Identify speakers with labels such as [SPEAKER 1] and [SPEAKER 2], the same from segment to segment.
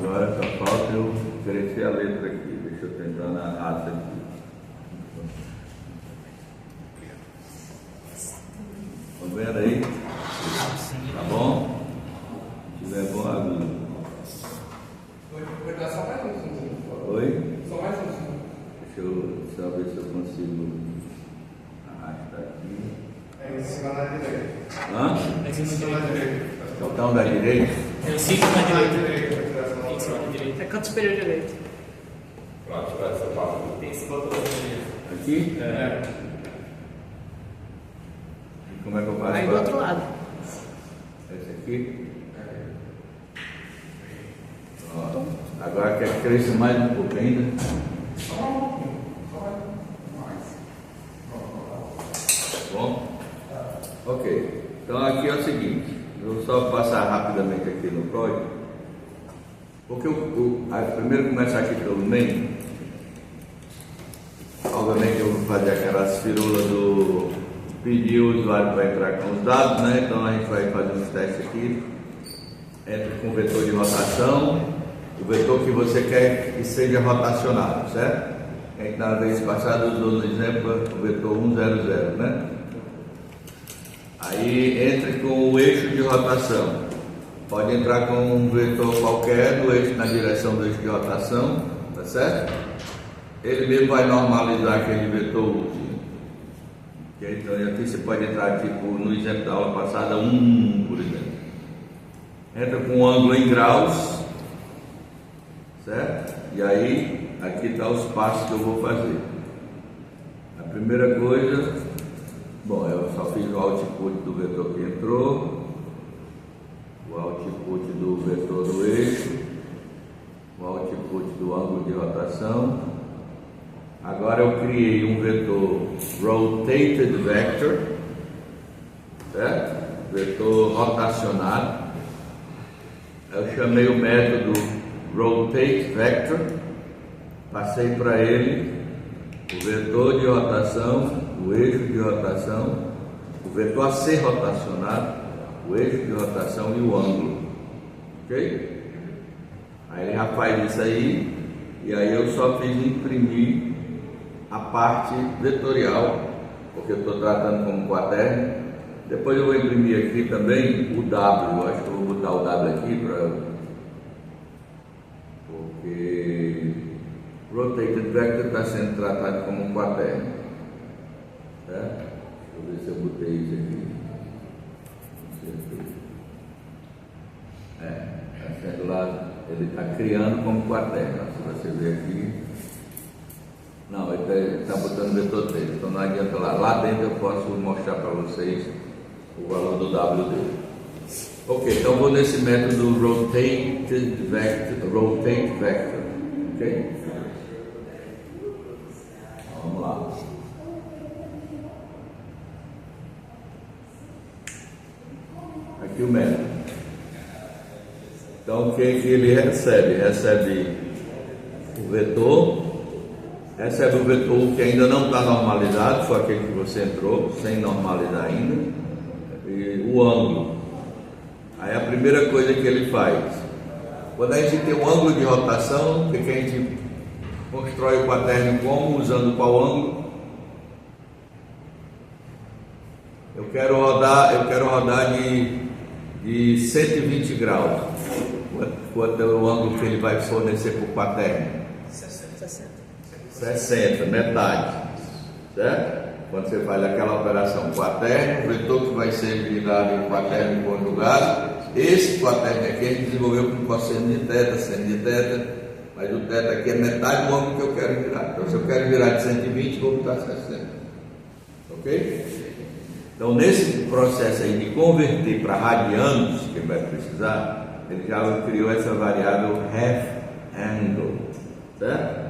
[SPEAKER 1] Agora só falta eu crescer a letra aqui. Deixa eu tentar na raça aqui. Estão vendo aí? Tá bom? Se tiver bom, ajuda.
[SPEAKER 2] Vai dar só mais um segundo.
[SPEAKER 1] Oi?
[SPEAKER 2] Só mais um segundo.
[SPEAKER 1] Deixa eu só ver se eu consigo arrastar aqui.
[SPEAKER 2] É em cima da direita.
[SPEAKER 1] Hã?
[SPEAKER 2] É em cima da direita.
[SPEAKER 1] Botão da direita?
[SPEAKER 3] É o ciclo da direita. Em cima da direita. É canto superior direito.
[SPEAKER 2] Pronto, vai essa parte.
[SPEAKER 3] Tem esse botão da direita.
[SPEAKER 1] Aqui?
[SPEAKER 2] É.
[SPEAKER 1] E como é que eu faço?
[SPEAKER 3] Aí do outro lado.
[SPEAKER 1] Esse aqui? Ó, agora quer que cresça mais um pouco ainda? Bom? Ok. Então aqui é o seguinte, eu vou só passar rapidamente aqui no código, porque primeiro começar aqui pelo main. Obviamente eu vou fazer aquelas firulas do pedir o usuário para entrar com os dados, né? Então a gente vai fazer uns testes aqui. Entra com o vetor de rotação, o vetor que você quer que seja rotacionado, certo? A gente na vez passada usou no exemplo o vetor 100, né? Aí entre com o eixo de rotação. Pode entrar com um vetor qualquer do eixo na direção do eixo de rotação, tá certo? Ele mesmo vai normalizar aquele vetor último. Então aqui você pode entrar tipo no exemplo da aula passada, por exemplo. Entra com um ângulo em graus, certo? E aí aqui está os passos que eu vou fazer. A primeira coisa, bom, eu só fiz o output do vetor que entrou, o output do vetor do eixo, o output do ângulo de rotação. Agora eu criei um vetor rotated vector, certo? Vetor rotacionado. Eu chamei o método rotate vector, passei para ele o vetor de rotação, o eixo de rotação, o vetor a ser rotacionado, o eixo de rotação e o ângulo, ok? Aí ele já faz isso aí, e aí eu só fiz imprimir a parte vetorial, porque eu estou tratando como quaterno. Depois eu vou imprimir aqui também o W, eu acho que eu vou botar o W aqui porque rotated vector está sendo tratado como um quaterno, certo? Deixa eu ver se eu botei isso aqui. Está sendo lá, ele está criando como quaterno, se você ver aqui. Não, ele está botando vetor dele, então não adianta lá dentro eu posso mostrar para vocês o valor do W dele. Ok, então vou nesse método rotate vector, ok? Vamos lá. Aqui o método. Então o que ele recebe? Recebe o vetor, recebe o vetor que ainda não está normalizado, foi aquele que você entrou, sem normalizar ainda, e o ângulo. Aí a primeira coisa que ele faz, quando a gente tem um ângulo de rotação, o que a gente constrói o quaterno como? Usando qual ângulo? Eu quero rodar de 120 graus. Quanto é o ângulo que ele vai fornecer para o quaterno? 60, metade, certo? Quando você faz aquela operação quaterno, o vetor que vai ser virado em quaterno conjugado, esse quaterno aqui a gente desenvolveu com cosseno de θ, seno de θ, mas o θ aqui é metade do ângulo que eu quero virar. Então se eu quero virar de 120, vou botar 60, ok? Então nesse processo aí de converter para radianos, que ele vai precisar, ele já criou essa variável half angle, certo?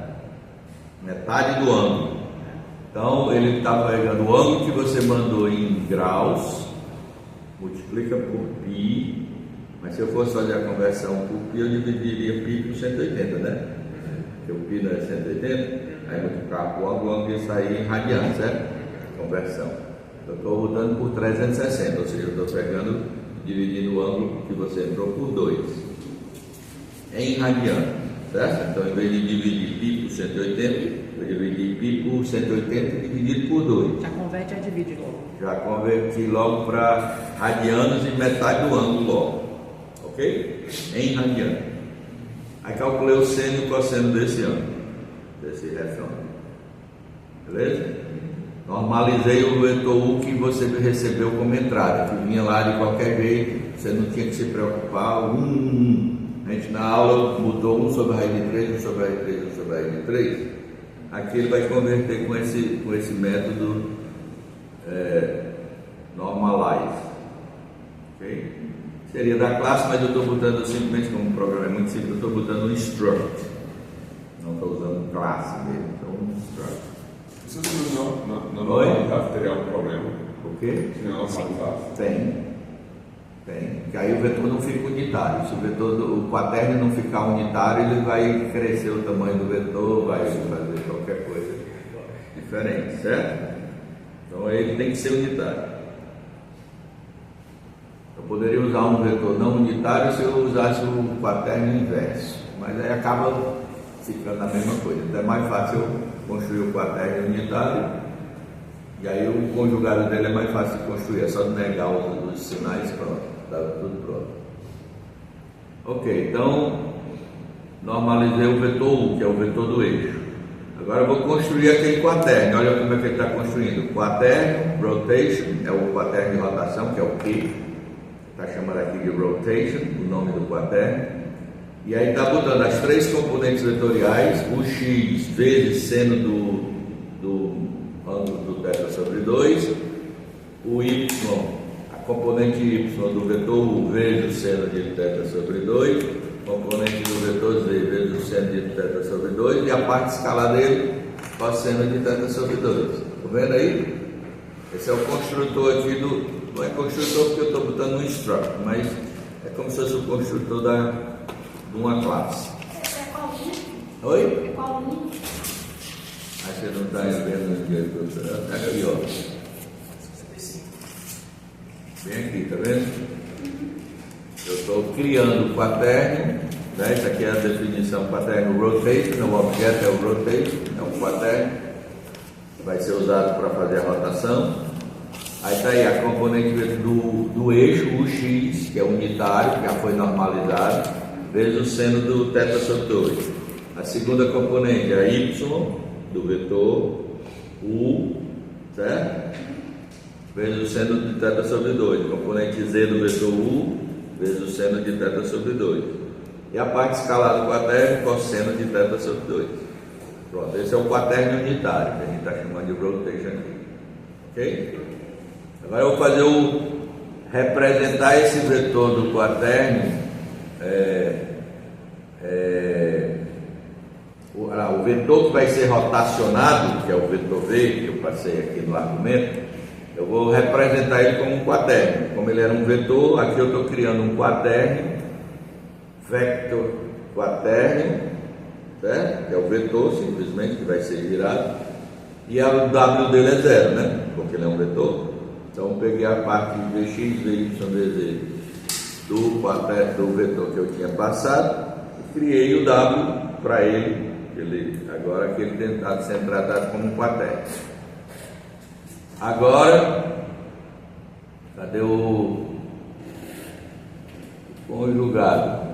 [SPEAKER 1] Metade do ângulo. Então ele está pegando o ângulo que você mandou em graus, multiplica por π, mas se eu fosse fazer a conversão por π, eu dividiria π por 180, né? Porque o π não é 180, aí multiplicar por ângulo, o ângulo ia sair em radianos, certo? Conversão. Eu estou botando por 360, ou seja, eu estou pegando, dividindo o ângulo que você entrou por 2. em radiano, certo? Então, em vez de dividir π por 180, eu dividi π por 180 dividido por 2.
[SPEAKER 3] Já converte e divide logo.
[SPEAKER 1] Já converti logo para radianos e metade do ângulo logo, ok? Em radiano. Aí calculei o seno e o cosseno desse ângulo, desse retângulo, beleza? Normalizei o vetor U que você recebeu como entrada, que vinha lá de qualquer jeito, você não tinha que se preocupar. A gente na aula mudou 1 sobre a raiz de 3, 1 sobre a raiz de 3, 1 sobre a raiz de 3. Aqui ele vai converter com esse método normalize, ok? Seria da classe, mas eu estou botando simplesmente, como o programa é muito simples, eu estou botando um instruct, não estou usando classe mesmo, então um instruct.
[SPEAKER 2] Isso se não normalizasse, teria algum problema?
[SPEAKER 1] O quê?
[SPEAKER 2] Se não normalizasse.
[SPEAKER 1] Tem, que aí o vetor não fica unitário. Se o quaterno não ficar unitário, ele vai crescer o tamanho do vetor, vai fazer qualquer coisa diferente, certo? Então ele tem que ser unitário. Eu poderia usar um vetor não unitário se eu usasse o quaterno inverso, mas aí acaba ficando a mesma coisa. Então é mais fácil eu construir o quaterno unitário, e aí o conjugado dele é mais fácil de construir, é só negar os sinais, pronto, está tudo pronto. Ok, então normalizei o vetor U, que é o vetor do eixo. Agora eu vou construir aquele quaterno. Olha como é que ele está construindo. Quaterno, rotation, é o quaterno de rotação, que é o Q. Está chamando aqui de rotation, o nome do quaterno. E aí está botando as três componentes vetoriais, o x vezes seno do ângulo do θ sobre 2, o y, a componente y do vetor U vezes o seno de θ sobre 2, componente do vetor Z vezes o seno de θ sobre 2, e a parte escalar dele, cosseno de θ sobre 2. Estão vendo aí? Esse é o construtor aqui não é construtor porque eu estou botando um instruct, mas é como se fosse o construtor de uma classe.
[SPEAKER 4] É qual linha?
[SPEAKER 1] Oi?
[SPEAKER 4] É qual linha?
[SPEAKER 1] Aí você não está vendo o que eu estou falando. Pega ali, ó. Bem aqui, tá vendo? Eu estou criando o quaterno, né? Essa aqui é a definição quaterno rotation, o objeto é o rotation, é um quaterno, vai ser usado para fazer a rotação. Aí está aí a componente do eixo, o x, que é unitário, que já foi normalizado, vezes o seno do θ sobre 2. A segunda componente é a y do vetor U, certo? Vezes o seno de θ sobre 2. Componente z do vetor U, vezes o seno de θ sobre 2. E a parte escalar do quaterno, cosseno de θ sobre 2. Pronto, esse é o quaterno unitário, que a gente está chamando de rotation aqui. Ok? Agora eu vou representar esse vetor do quaterno, o vetor que vai ser rotacionado, que é o vetor V, que eu passei aqui no argumento, eu vou representar ele como um quaterno. Como ele era um vetor, aqui eu estou criando um quaterno, vector quaterno, certo? Que é o vetor simplesmente que vai ser virado, e o W dele é 0, né? Porque ele é um vetor. Então eu peguei a parte de Vx, Vy, Vz do quaterno, do vetor que eu tinha passado, e criei o W para ele, agora que ele tentado ser tratado como um quaterno. Agora, cadê o conjugado?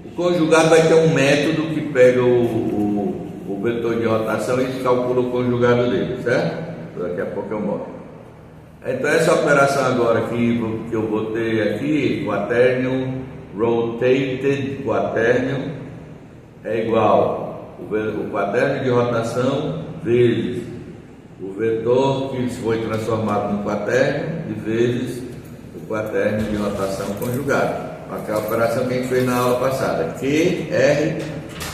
[SPEAKER 1] O conjugado vai ter um método que pega o vetor de rotação e calcula o conjugado dele, certo? Daqui a pouco eu mostro. Então essa operação agora que eu botei aqui, quaternion, rotated quaternion, é igual o quaterno de rotação vezes o vetor que foi transformado no quaterno e vezes o quaterno de rotação conjugado. Aquela operação que a gente fez na aula passada. Q, R,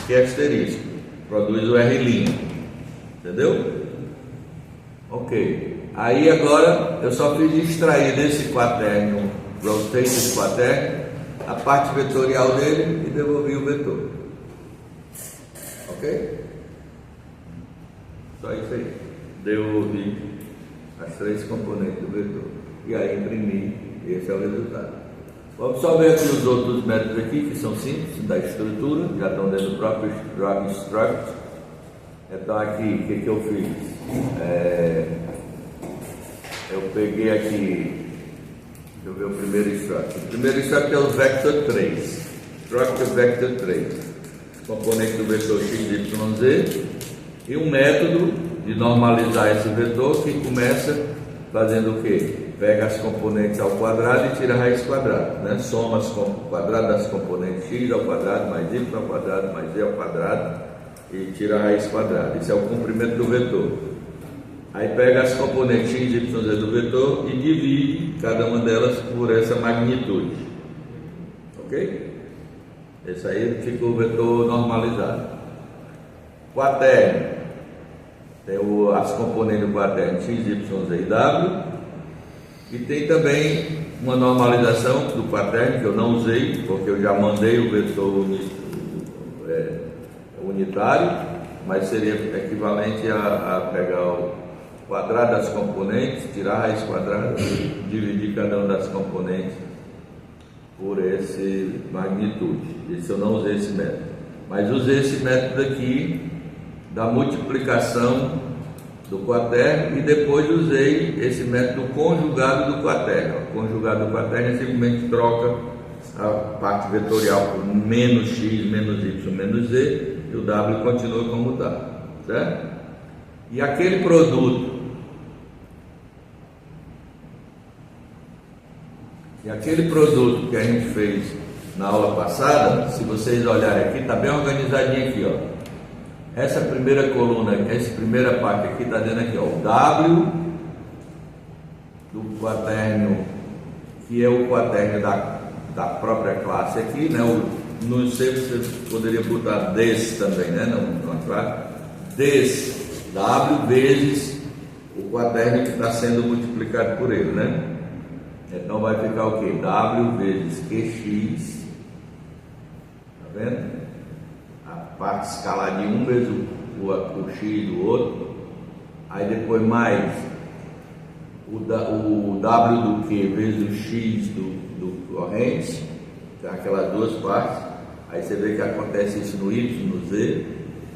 [SPEAKER 1] Q asterisco. Produz o R'. Entendeu? Ok. Aí agora eu só fiz extrair desse quaterno, rotated quaterno, a parte vetorial dele e devolvi o vetor. Ok? Só isso aí. Devolvi as três componentes do vetor. E aí imprimi. Esse é o resultado. Vamos só ver aqui os outros métodos aqui, que são simples, da estrutura, já estão dentro do próprio struct. Então aqui, o que eu fiz? Eu peguei aqui, deixa eu ver o primeiro struct. O primeiro struct é o vector 3. Struct vector 3. Componente do vetor x, y, z. E um método de normalizar esse vetor que começa fazendo o quê? Pega as componentes ao quadrado e tira a raiz quadrada, né? Soma as quadrado das componentes x ao quadrado mais y ao quadrado mais z ao quadrado e tira a raiz quadrada. Isso é o comprimento do vetor. Aí pega as componentes x, y, z do vetor e divide cada uma delas por essa magnitude. Ok? Esse aí fica o vetor normalizado. Quaterno. Tem as componentes do quaterno x, y, z e w. E tem também uma normalização do quaterno que eu não usei, porque eu já mandei o vetor unitário, mas seria equivalente a pegar o quadrado das componentes, tirar a raiz quadrada, dividir cada uma das componentes por esse magnitude. Isso eu não usei esse método, mas usei esse método aqui da multiplicação do quaterno e depois usei esse método conjugado do quaterno. O conjugado do quaterno simplesmente troca a parte vetorial por menos x, menos y, menos z e o w continua como está, certo? E aquele produto que a gente fez na aula passada, se vocês olharem aqui, está bem organizadinho aqui, ó. Essa primeira coluna, essa primeira parte aqui está dando aqui, ó, o W do quaterno, que é o quaterno da própria classe aqui, né? Não sei se você poderia botar desse também, né? Não, claro. Desse W vezes o quaterno que está sendo multiplicado por ele, né? Então vai ficar o quê? W vezes QX, tá vendo? A parte escalar de um vezes o x do outro, aí depois mais o w do q vezes o x do corrente, tem aquelas duas partes. Aí você vê que acontece isso no y, no z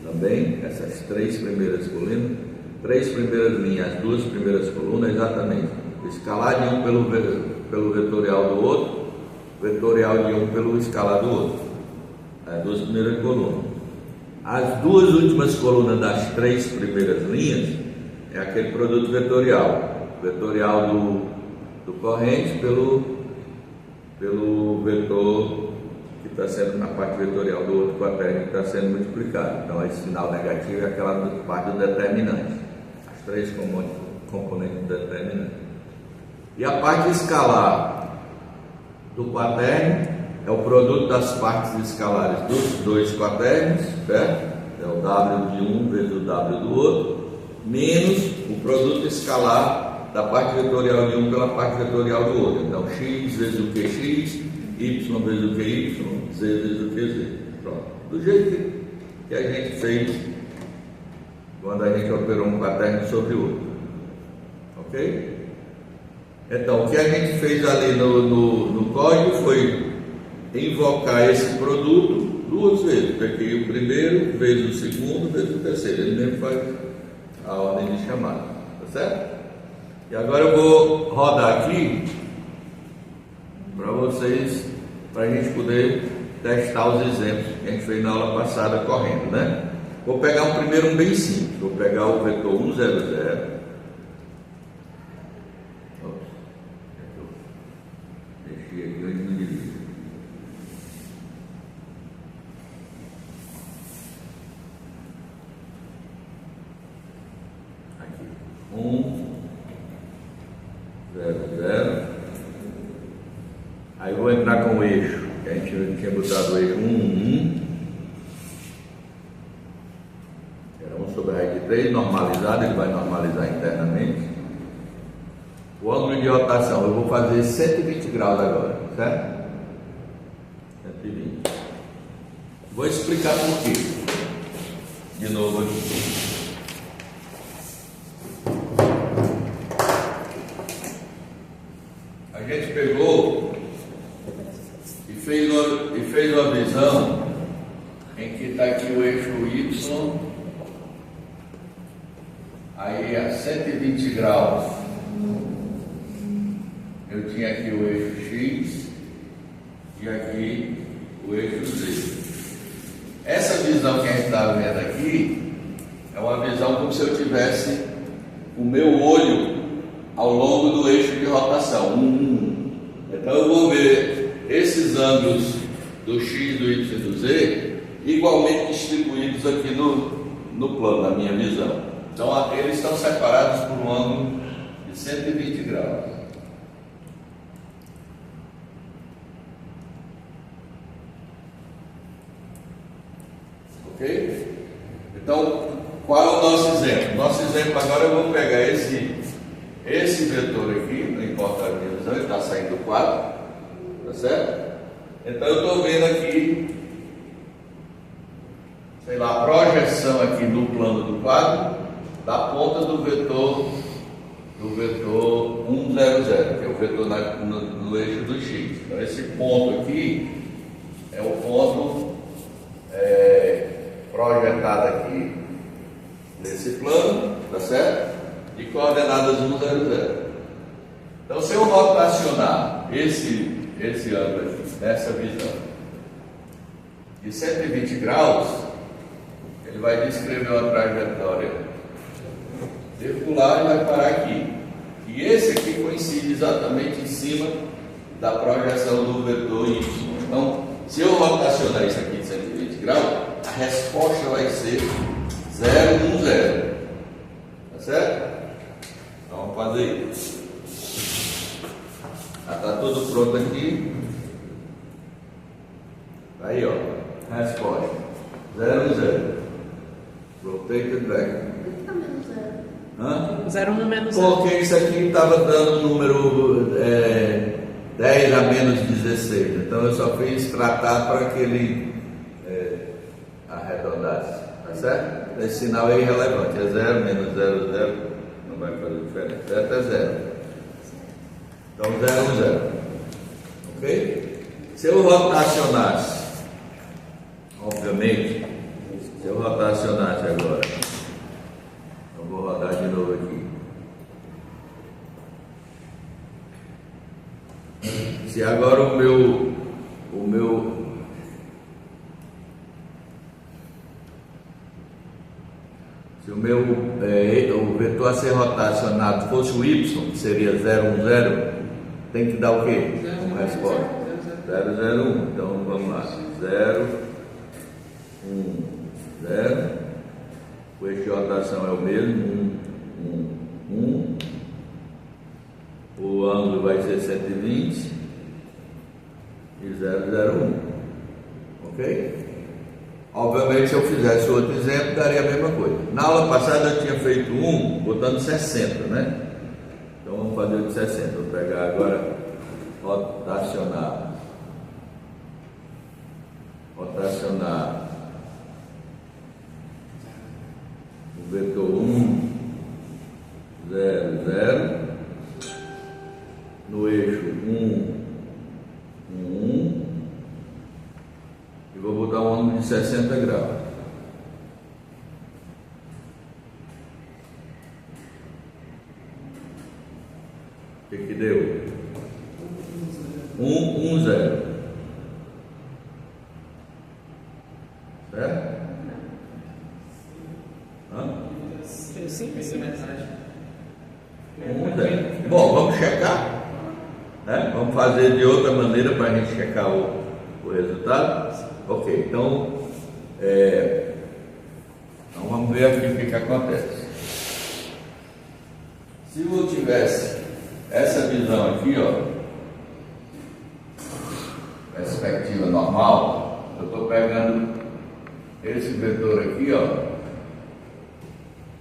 [SPEAKER 1] também, essas três primeiras colunas, três primeiras linhas, as duas primeiras colunas, exatamente, o escalar de um pelo vetorial do outro, vetorial de um pelo escalar do outro. As duas primeiras colunas. As duas últimas colunas das três primeiras linhas é aquele produto vetorial. Vetorial do corrente pelo vetor que está sendo na parte vetorial do outro quaterno que está sendo multiplicado. Então esse sinal negativo é aquela parte do determinante. As três componentes do determinante. E a parte escalar do quaterno é o produto das partes escalares dos dois quaternos, certo? É o W de um vezes o W do outro, menos o produto escalar da parte vetorial de um pela parte vetorial do outro. Então, x vezes o QX, y vezes o QY, z vezes o QZ. Pronto. Do jeito que a gente fez quando a gente operou um quaterno sobre o outro. Ok? Então, o que a gente fez ali no código foi invocar esse produto duas vezes. Peguei o primeiro, vezes o segundo, vezes o terceiro. Ele mesmo faz a ordem de chamada, tá certo? E agora eu vou rodar aqui para vocês, para a gente poder testar os exemplos que a gente fez na aula passada correndo, né? Vou pegar um primeiro, um bem simples. Vou pegar o vetor 1, 0, 0. Deixei aqui onde não devia. Aqui. 1, 0, 0. Aí vou entrar com o eixo, que a gente tinha botado o eixo 1, 1. Era 1 sobre a raiz de 3, normalizado, ele vai normalizar internamente. O ângulo de rotação, eu vou fazer 120 graus agora, certo? 120. Vou explicar por quê. De novo aqui. A gente pegou em que está aqui o eixo Y, aí a 120 graus, eu tinha aqui o eixo X e aqui o eixo Z. Essa visão que a gente está vendo aqui é uma visão como se eu tivesse o meu olho ao longo do eixo de rotação. Então eu vou ver esses ângulos do X, do Y e do Z igualmente distribuídos aqui no plano, na minha visão. Então eles estão separados por um ângulo de 120 graus. Ok? Então, qual é o nosso exemplo? Nosso exemplo agora, eu vou pegar esse vetor aqui, não importa a minha visão, ele está saindo do quadro, tá certo? Então eu estou vendo aqui, sei lá, a projeção aqui no plano do quadro da ponta do vetor 1, 0, 0, que é o vetor no eixo do X. Então esse ponto aqui é o ponto projetado aqui nesse plano, tá certo? De coordenadas 1, 0, 0. Então, se eu rotacionar esse ângulo aqui, nessa visão, de 120 graus, ele vai descrever uma trajetória circular e vai parar aqui. E esse aqui coincide exatamente em cima da projeção do vetor Y. Então, se eu rotacionar isso aqui de 120 graus, a resposta vai ser 0, 1, 0. Tá certo? Então vamos fazer isso. Já está tudo pronto aqui. Aí, ó. Resposta: 0, 1, 0. Rotated back.
[SPEAKER 4] Por que tá menos 0?
[SPEAKER 1] Hã?
[SPEAKER 5] 0, 1 menos 0.
[SPEAKER 1] Porque isso aqui estava dando um número 10 a menos 16. Então eu só fiz tratar para que ele arredondasse. Tá certo? Esse sinal é irrelevante. É 0 menos 0, 0. Não vai fazer diferença. Certo? É 0. Então 0, 0. Ok? Se eu rotacionasse, obviamente, se eu rotacionasse agora, eu vou rodar de novo aqui. Se agora o meu o vetor a ser rotacionado fosse o Y, que seria 0, 1, 0, tem que dar o quê? Como resposta? 0, 0, 1. Então vamos lá. 0, 1, 0. O eixo de rotação é o mesmo. 1, 1. O ângulo vai ser 120. E 0, 0, 1. Ok? Obviamente, se eu fizesse outro exemplo, daria a mesma coisa. Na aula passada eu tinha feito um botando 60, né? Então vamos fazer o de 60. Vou pegar agora, rotacionar o vetor 1, 0, 0, no eixo 1, 1, e vou botar um ângulo de 60 graus. O que deu? 1, 1, 0. Certo?
[SPEAKER 5] Sim.
[SPEAKER 1] 1, 0. Bom, vamos checar. Né? Vamos fazer de outra maneira para a gente checar o resultado. Ok, então vamos ver aqui o que acontece. Se eu tivesse essa visão aqui, ó, perspectiva normal, eu estou pegando esse vetor aqui, ó,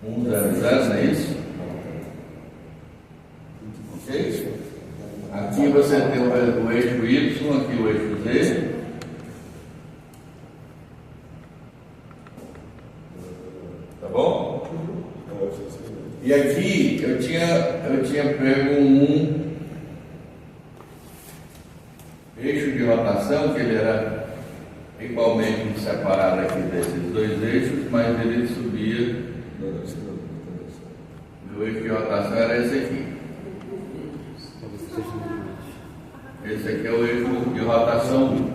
[SPEAKER 1] 1, 0, 0, não é isso? Ok? Aqui você tem o eixo Y, aqui o eixo Z. Tá bom? E aqui eu tinha pego um eixo de rotação, que ele era igualmente separado aqui desses dois eixos, mas ele subia. Meu eixo de rotação era esse aqui. Esse aqui é o eixo de rotação 1.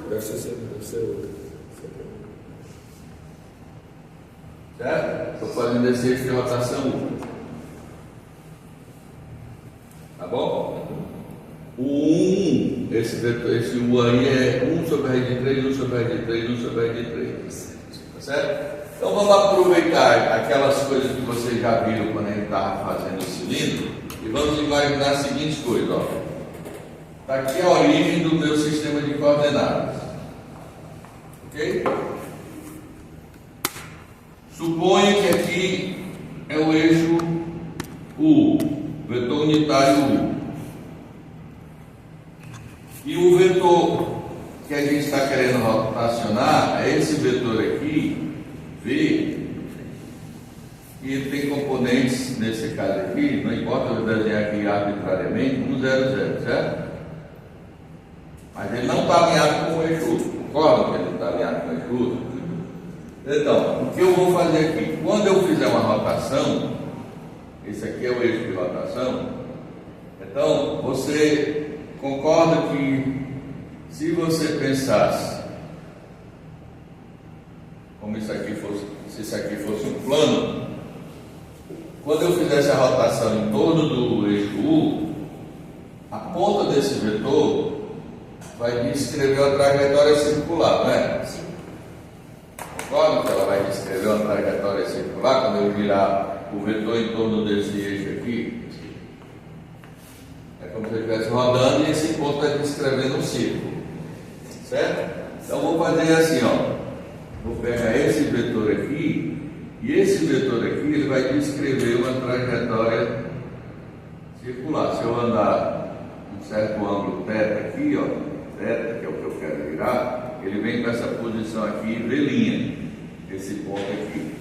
[SPEAKER 2] Deve ser outro.
[SPEAKER 1] Certo? Estou fazendo esse eixo de rotação 1. Tá bom? O 1, esse U aí é 1 sobre a raiz de 3, 1 sobre a raiz de 3, 1 sobre a raiz de 3. Tá certo? Então vamos aproveitar aquelas coisas que vocês já viram quando a gente estava fazendo o cilindro e vamos imaginar as seguintes coisas. Está aqui a origem do meu sistema de coordenadas. Ok? Suponha que aqui é o eixo U, vetor unitário U. E o vetor que a gente está querendo rotacionar é esse vetor aqui, V, e ele tem componentes, nesse caso aqui, não importa eu desenhar aqui arbitrariamente, 1, 0, 0, certo? Mas ele não está alinhado com o eixo U. Concorda que ele está alinhado com o eixo U? Então, o que eu vou fazer aqui? Quando eu fizer uma rotação, esse aqui é o eixo de rotação, então você concorda que se você pensasse como isso aqui fosse, se isso aqui fosse um plano, quando eu fizesse a rotação em torno do eixo U, a ponta desse vetor vai descrever uma trajetória circular, não é? Sim. Concorda que ela vai descrever uma trajetória circular quando eu girar o vetor em torno desse eixo aqui? É como se eu estivesse rodando e esse ponto vai descrevendo um círculo. Certo? Então vou fazer assim, ó. Vou pegar esse vetor aqui, e esse vetor aqui ele vai descrever uma trajetória circular. Se eu andar um certo ângulo θ aqui, ó, θ, que é o que eu quero virar, ele vem com essa posição aqui, V', esse ponto aqui.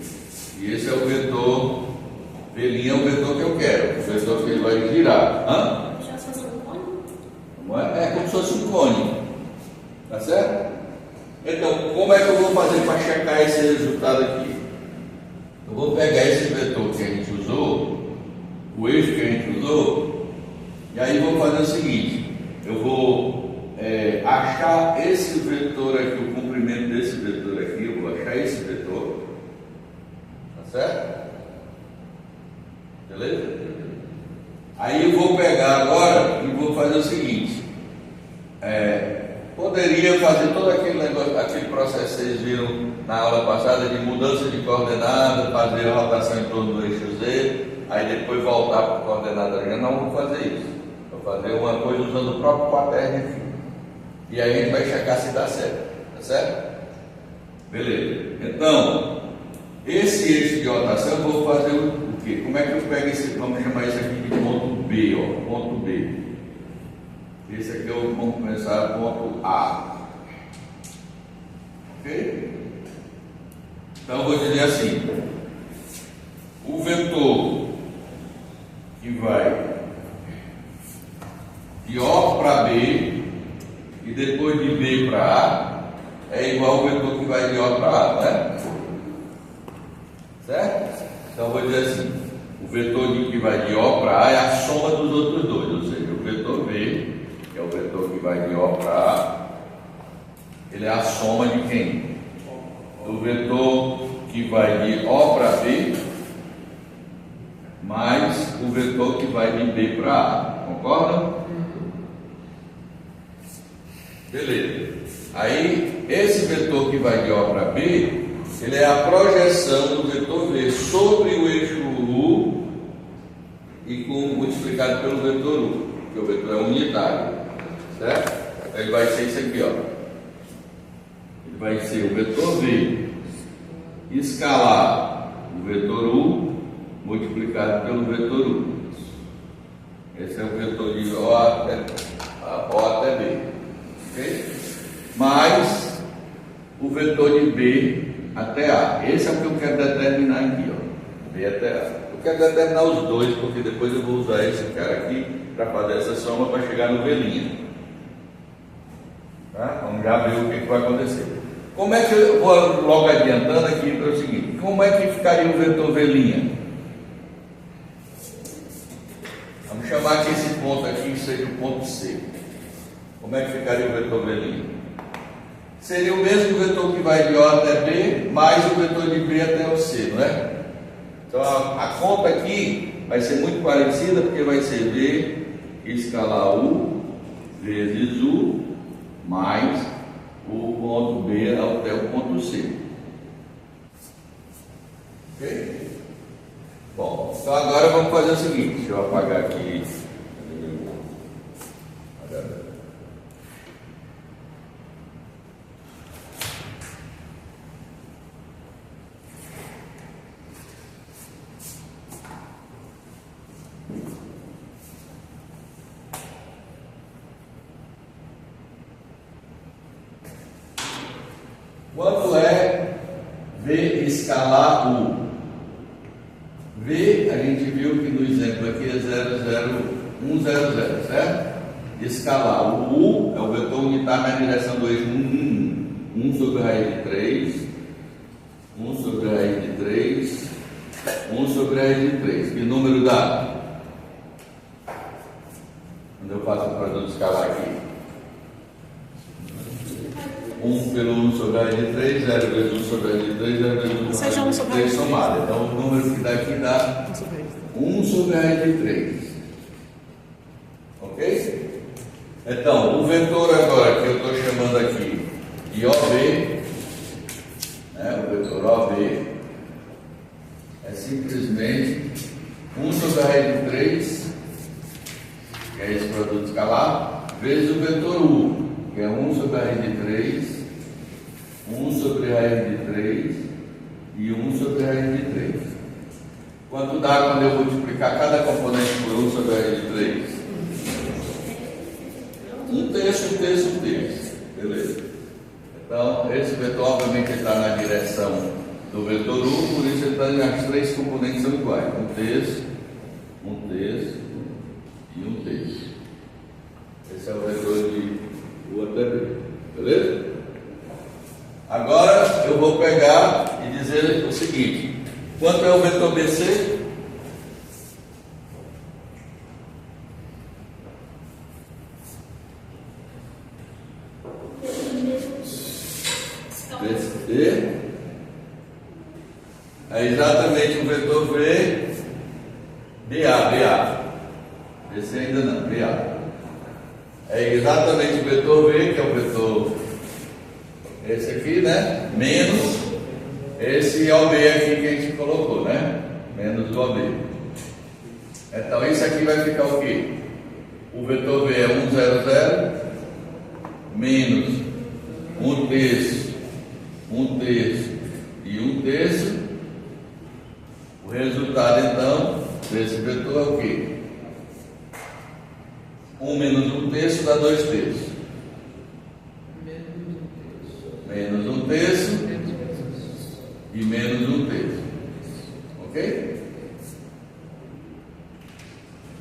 [SPEAKER 1] E esse é o vetor, V' é o vetor que eu quero, o vetor que ele vai girar. Hã? É como se fosse um cone. Tá certo? Então, como é que eu vou fazer para checar esse resultado aqui? Eu vou pegar esse vetor que a gente usou, o eixo que a gente usou, e aí vou fazer o seguinte: eu vou achar esse vetor aqui, o comprimento desse vetor aqui, eu vou achar esse vetor, tá certo? Beleza? Aí eu vou pegar agora e vou fazer o seguinte: poderia fazer todo aquele negócio, aquele processo que vocês viram na aula passada de mudança de coordenada, fazer a rotação em torno do eixo Z, aí depois voltar para a coordenada G. Não vou fazer isso. Vou fazer uma coisa usando o próprio quaterno aqui. E aí a gente vai checar se dá certo. Tá certo? Beleza. Então, esse eixo de rotação eu vou fazer o quê? Como é que eu pego esse, vamos chamar isso aqui de ponto B, ó, ponto B. Esse aqui vamos começar ponto A. Ok? Então eu vou dizer assim: o vetor que vai de O para B e depois de B para A é igual ao vetor que vai de O para A, né? Certo? Então eu vou dizer assim: o vetor que vai de O para A é a soma dos outros dois, ou seja, o vetor B, que é o vetor que vai de O para A, ele é a soma de quem? Do vetor que vai de O para B mais o vetor que vai de B para A. Concorda? Beleza. Aí, esse vetor que vai de O para B, ele é a projeção do vetor V sobre o eixo U e multiplicado pelo vetor U, porque o vetor é unitário. Certo? Então ele vai ser isso aqui, ó. Ele vai ser o vetor V escalar o vetor U multiplicado pelo vetor U. Esse é o vetor de O até B. Ok? Mais o vetor de B até A. Esse é o que eu quero determinar aqui, ó. B até A. Eu quero determinar os dois, porque depois eu vou usar esse cara aqui para fazer essa soma para chegar no V'. Tá? Vamos já ver o que vai acontecer. Como é que eu vou logo adiantando aqui para o seguinte: como é que ficaria o vetor V'? Vamos chamar que esse ponto aqui seja o ponto C. Como é que ficaria o vetor V'? Seria o mesmo vetor que vai de O até B, mais o vetor de B até o C, não é? Então a conta aqui vai ser muito parecida, porque vai ser V escalar U vezes U mais o ponto B até o ponto C. Ok? Bom, então agora vamos fazer o seguinte: deixa eu apagar aqui. Quanto é V escalar U? V, a gente viu que no exemplo aqui é 0,0100, certo? Escalar. O U é o vetor unitário na direção do eixo 1 sobre a raiz de 3, 1 sobre a raiz de 3, 1 sobre a raiz de 3. Que número dá? Quando eu faço o produto escalar aqui. 1 pelo 1 sobre a raiz de 3, 0 vezes 1 sobre a raiz de 3, 0 vezes 1 sobre a raiz de 3 somado. Então o número que dá aqui dá 1 sobre a raiz de 3. Ok? Então, o vetor agora que eu estou chamando aqui de OB, né, o vetor OB, é simplesmente 1 sobre a raiz de 3, que é esse produto escalar, vezes o vetor U, que é 1 sobre a raiz de 3, 1 sobre a raiz de 3 e 1 sobre a raiz de 3. Quanto dá quando eu multiplicar cada componente por 1 sobre a raiz de 3? 1 terço, 1 terço, 1 terço. Beleza? Então, esse vetor obviamente está na direção do vetor U, por isso as três componentes são iguais. 1 terço, 1 terço e 1 terço. Esse é o vetor de U até B. Beleza? Agora eu vou pegar e dizer o seguinte: quanto é o vetor BC? BC é exatamente o vetor V BA. BC ainda não, BA. É exatamente o vetor V, que é o vetor esse aqui, né? Menos esse OB aqui que a gente colocou, né? Menos o OB. Então isso aqui vai ficar o quê? O vetor V é 100 menos 1 terço, 1 terço e 1 terço. O resultado então desse vetor é o quê? 1 menos 1 terço dá 2 terços. Menos 1 terço e menos 1 terço. Ok?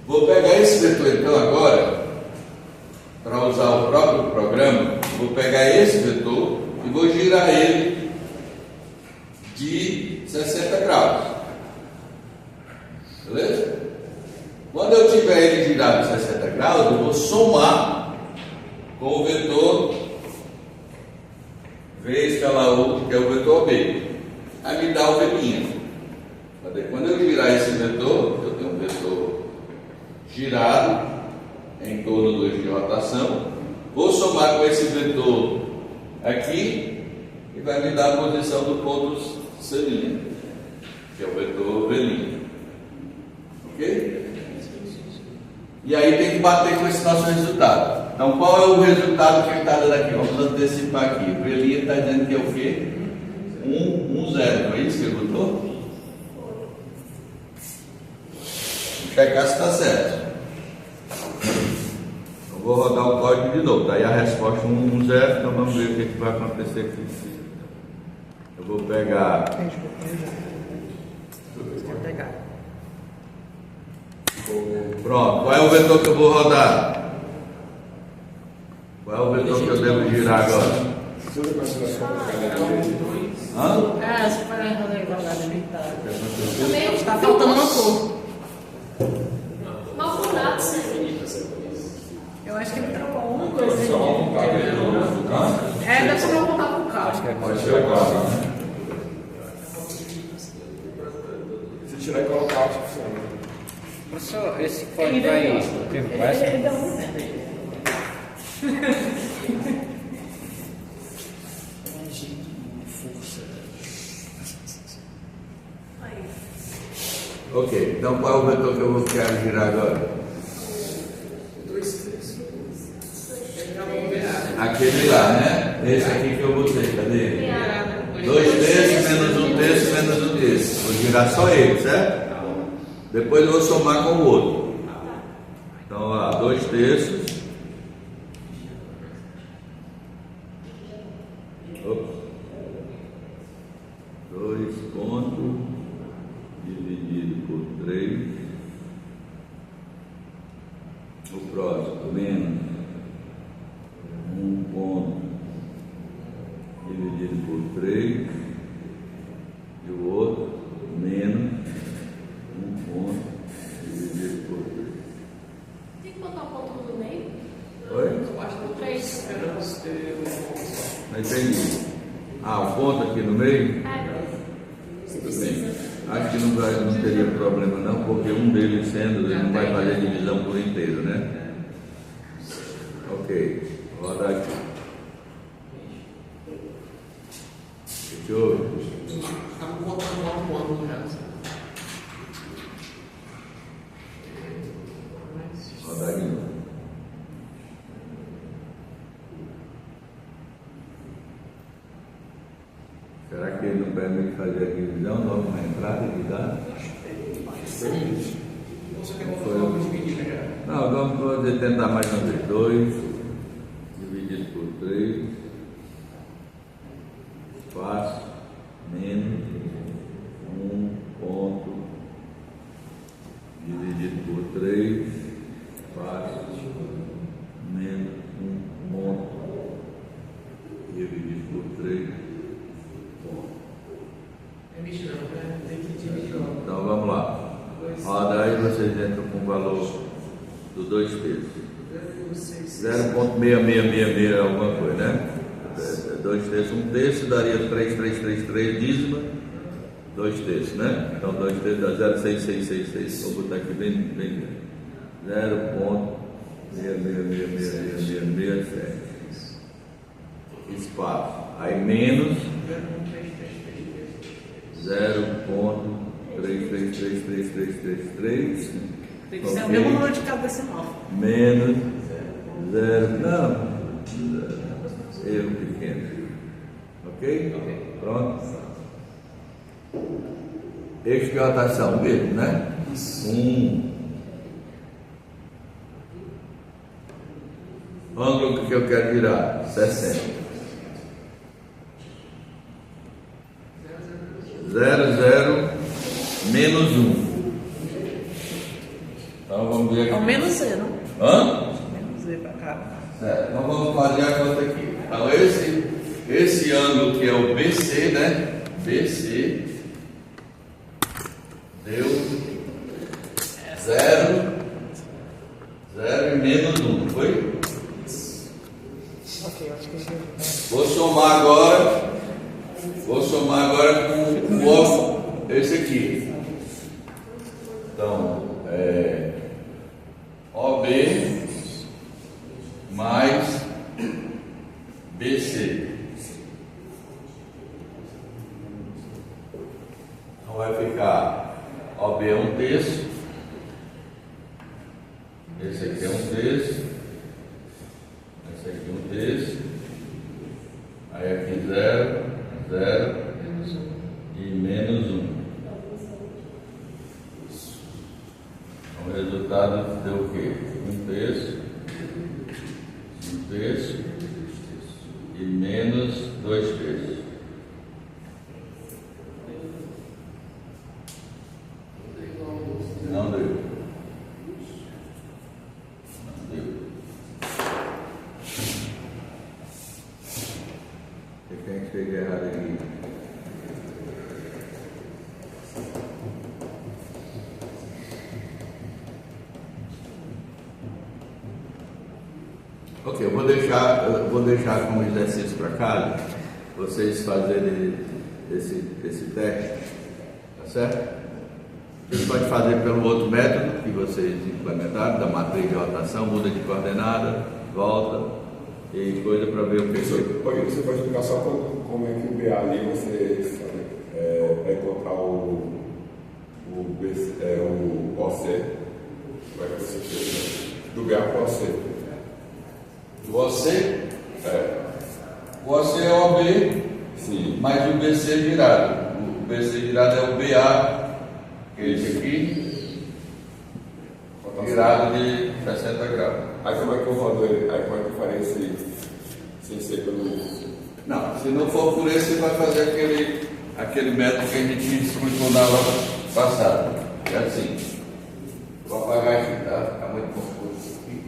[SPEAKER 1] Vou pegar esse vetor então agora, para usar o próprio programa. Vou pegar esse vetor e vou girar ele de 60 graus. Beleza? Quando eu tiver ele girado de 60 graus, eu vou somar com o vetor V escalar U, que é o vetor B. Aí me dá o V'. Quando eu girar esse vetor, eu tenho um vetor girado em torno do eixo de rotação. Vou somar com esse vetor aqui e vai me dar a posição do ponto C', que é o vetor V'. Ok? E aí tem que bater com esse nosso resultado. Então, qual é o resultado que ele está dando aqui? Vamos antecipar aqui. O V' está dizendo que é o quê? 0. Não é isso que ele botou? Vamos checar se está certo. Eu vou rodar o código de novo. Daí a resposta 0. Então vamos ver o que vai acontecer aqui. Eu vou pegar. Pronto. Qual é o vetor que eu vou rodar? Qual é o vetor que eu devo girar agora?
[SPEAKER 2] Tudo em consideração da cadeira dele.
[SPEAKER 1] Hã?
[SPEAKER 5] Ah, você vai fazer igualdade alimentar.
[SPEAKER 4] Também
[SPEAKER 5] Está faltando uma cor.
[SPEAKER 4] mal fundado, sim.
[SPEAKER 5] Eu acho que ele trocou uma coisa.
[SPEAKER 2] Só uma vontade aí do campo.
[SPEAKER 5] É, dá pra voltar pro carro.
[SPEAKER 2] Pode ser o carro, né? Se tirar e colocar, acho que funciona.
[SPEAKER 6] Professor, esse código vai ter conversa?
[SPEAKER 5] Ele dá um, né?
[SPEAKER 1] Ok, então qual é o vetor que eu quero girar agora? Aquele lá, né? Esse aqui que eu botei, cadê ele? 2 terços menos 1 terço menos 1 terço. Vou girar só ele, certo? Depois eu vou somar com o outro. Então, lá, 2 terços. Opa. 2 pontos dividido por 3. O próximo, menos 1 ponto dividido por 3. E o outro, menos 1 ponto dividido por 3.
[SPEAKER 4] Tem que botar o ponto no meio?
[SPEAKER 1] Oi?
[SPEAKER 4] Três.
[SPEAKER 1] Não entendi. Ah, o ponto aqui no meio?
[SPEAKER 4] É.
[SPEAKER 1] Bem, acho que não teria problema não, porque um deles sendo, ele não vai fazer divisão por inteiro, né? Ok, vou rodar aqui. Fechou? Rodar de novo. Será que ele não permite fazer a divisão logo na entrada que dá? Não, vamos tentar mais uma vez. 2 dividido por 3, espaço, menos 1 ponto dividido por 3, espaço, menos 1 ponto dividido por 3. Então vamos lá. Roda aí, vocês entram com o valor do 2 terços. 0,6666 alguma coisa, né? 2 terços, 1 terço daria 3,333 dízima, 2 terços, né? Então 2 terços dá 0,6666. Vou botar aqui bem 0,666667. Espaço. Aí menos 0,333333.
[SPEAKER 5] Tem que ser o mesmo número de cada decimal.
[SPEAKER 1] Menos 0, não, erro pequeno. Ok? Pronto. Eixo de rotação mesmo, né? 1. Ângulo que eu quero virar, 60. 0, menos 1. Então vamos ver
[SPEAKER 5] É o
[SPEAKER 1] aqui.
[SPEAKER 5] menos zero.
[SPEAKER 1] Hã?
[SPEAKER 5] Menos zero pra cá.
[SPEAKER 1] Certo, então vamos fazer a conta aqui. Então esse ângulo que é o BC, né? BC deu 0 e menos 1, não foi?
[SPEAKER 5] Ok, eu acho que
[SPEAKER 1] Vou somar agora com o outro, esse aqui. Então, OB mais BC. Então vai ficar OB é 1 terço. Esse aqui é 1 terço. Esse aqui é 1 terço. Aí aqui 0 e menos 1. O resultado deu o quê? 1 terço e menos 2 terços. Não deu. Não deu. Ok, eu vou deixar como exercício para casa, vocês fazerem esse teste, tá certo? Vocês podem fazer pelo outro método que vocês implementaram, da matriz de rotação, muda de coordenada, volta e coisa para ver o que
[SPEAKER 2] Você pode explicar só como é que o BA ali você vai encontrar o OC? Como é que você fez? Do BA para o OC.
[SPEAKER 1] o OC. O OC é o OB,
[SPEAKER 2] Sim.
[SPEAKER 1] mas o BC virado. O BC virado é o BA, que é esse aqui, virado de 60 graus.
[SPEAKER 2] Aí como é que eu rodo ele? Aí como é que eu farei sem ser pelo...
[SPEAKER 1] Não, se não for por esse, você vai fazer aquele método que a gente explicou na aula passada. É assim. Vou apagar aqui, tá? Fica muito confuso isso aqui.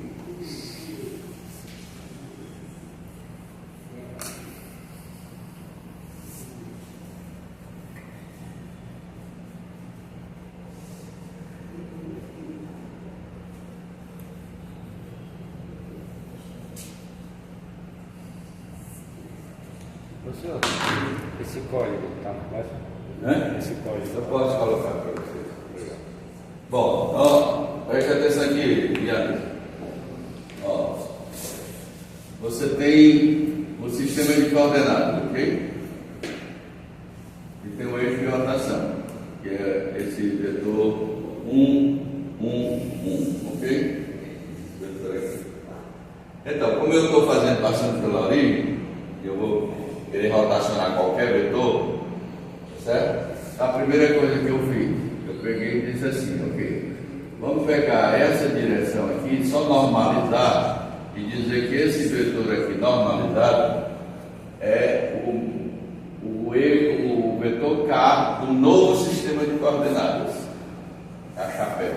[SPEAKER 6] Professor, esse código tá mais? Esse código.
[SPEAKER 1] Eu posso colocar para vocês. Obrigado. Bom, ó, preste atenção aqui, Diana. Ó, você tem o sistema de coordenadas, ok? E tem o eixo de rotação, que é esse vetor 1, 1, 1, ok? Vetor aqui. Então, como eu estou fazendo passando pela origem, eu vou querer rotacionar qualquer vetor, certo? A primeira coisa que eu fiz, eu peguei e disse assim, ok, vamos pegar essa direção aqui, só normalizar e dizer que esse vetor aqui normalizado é o vetor K do novo sistema de coordenadas, K chapéu.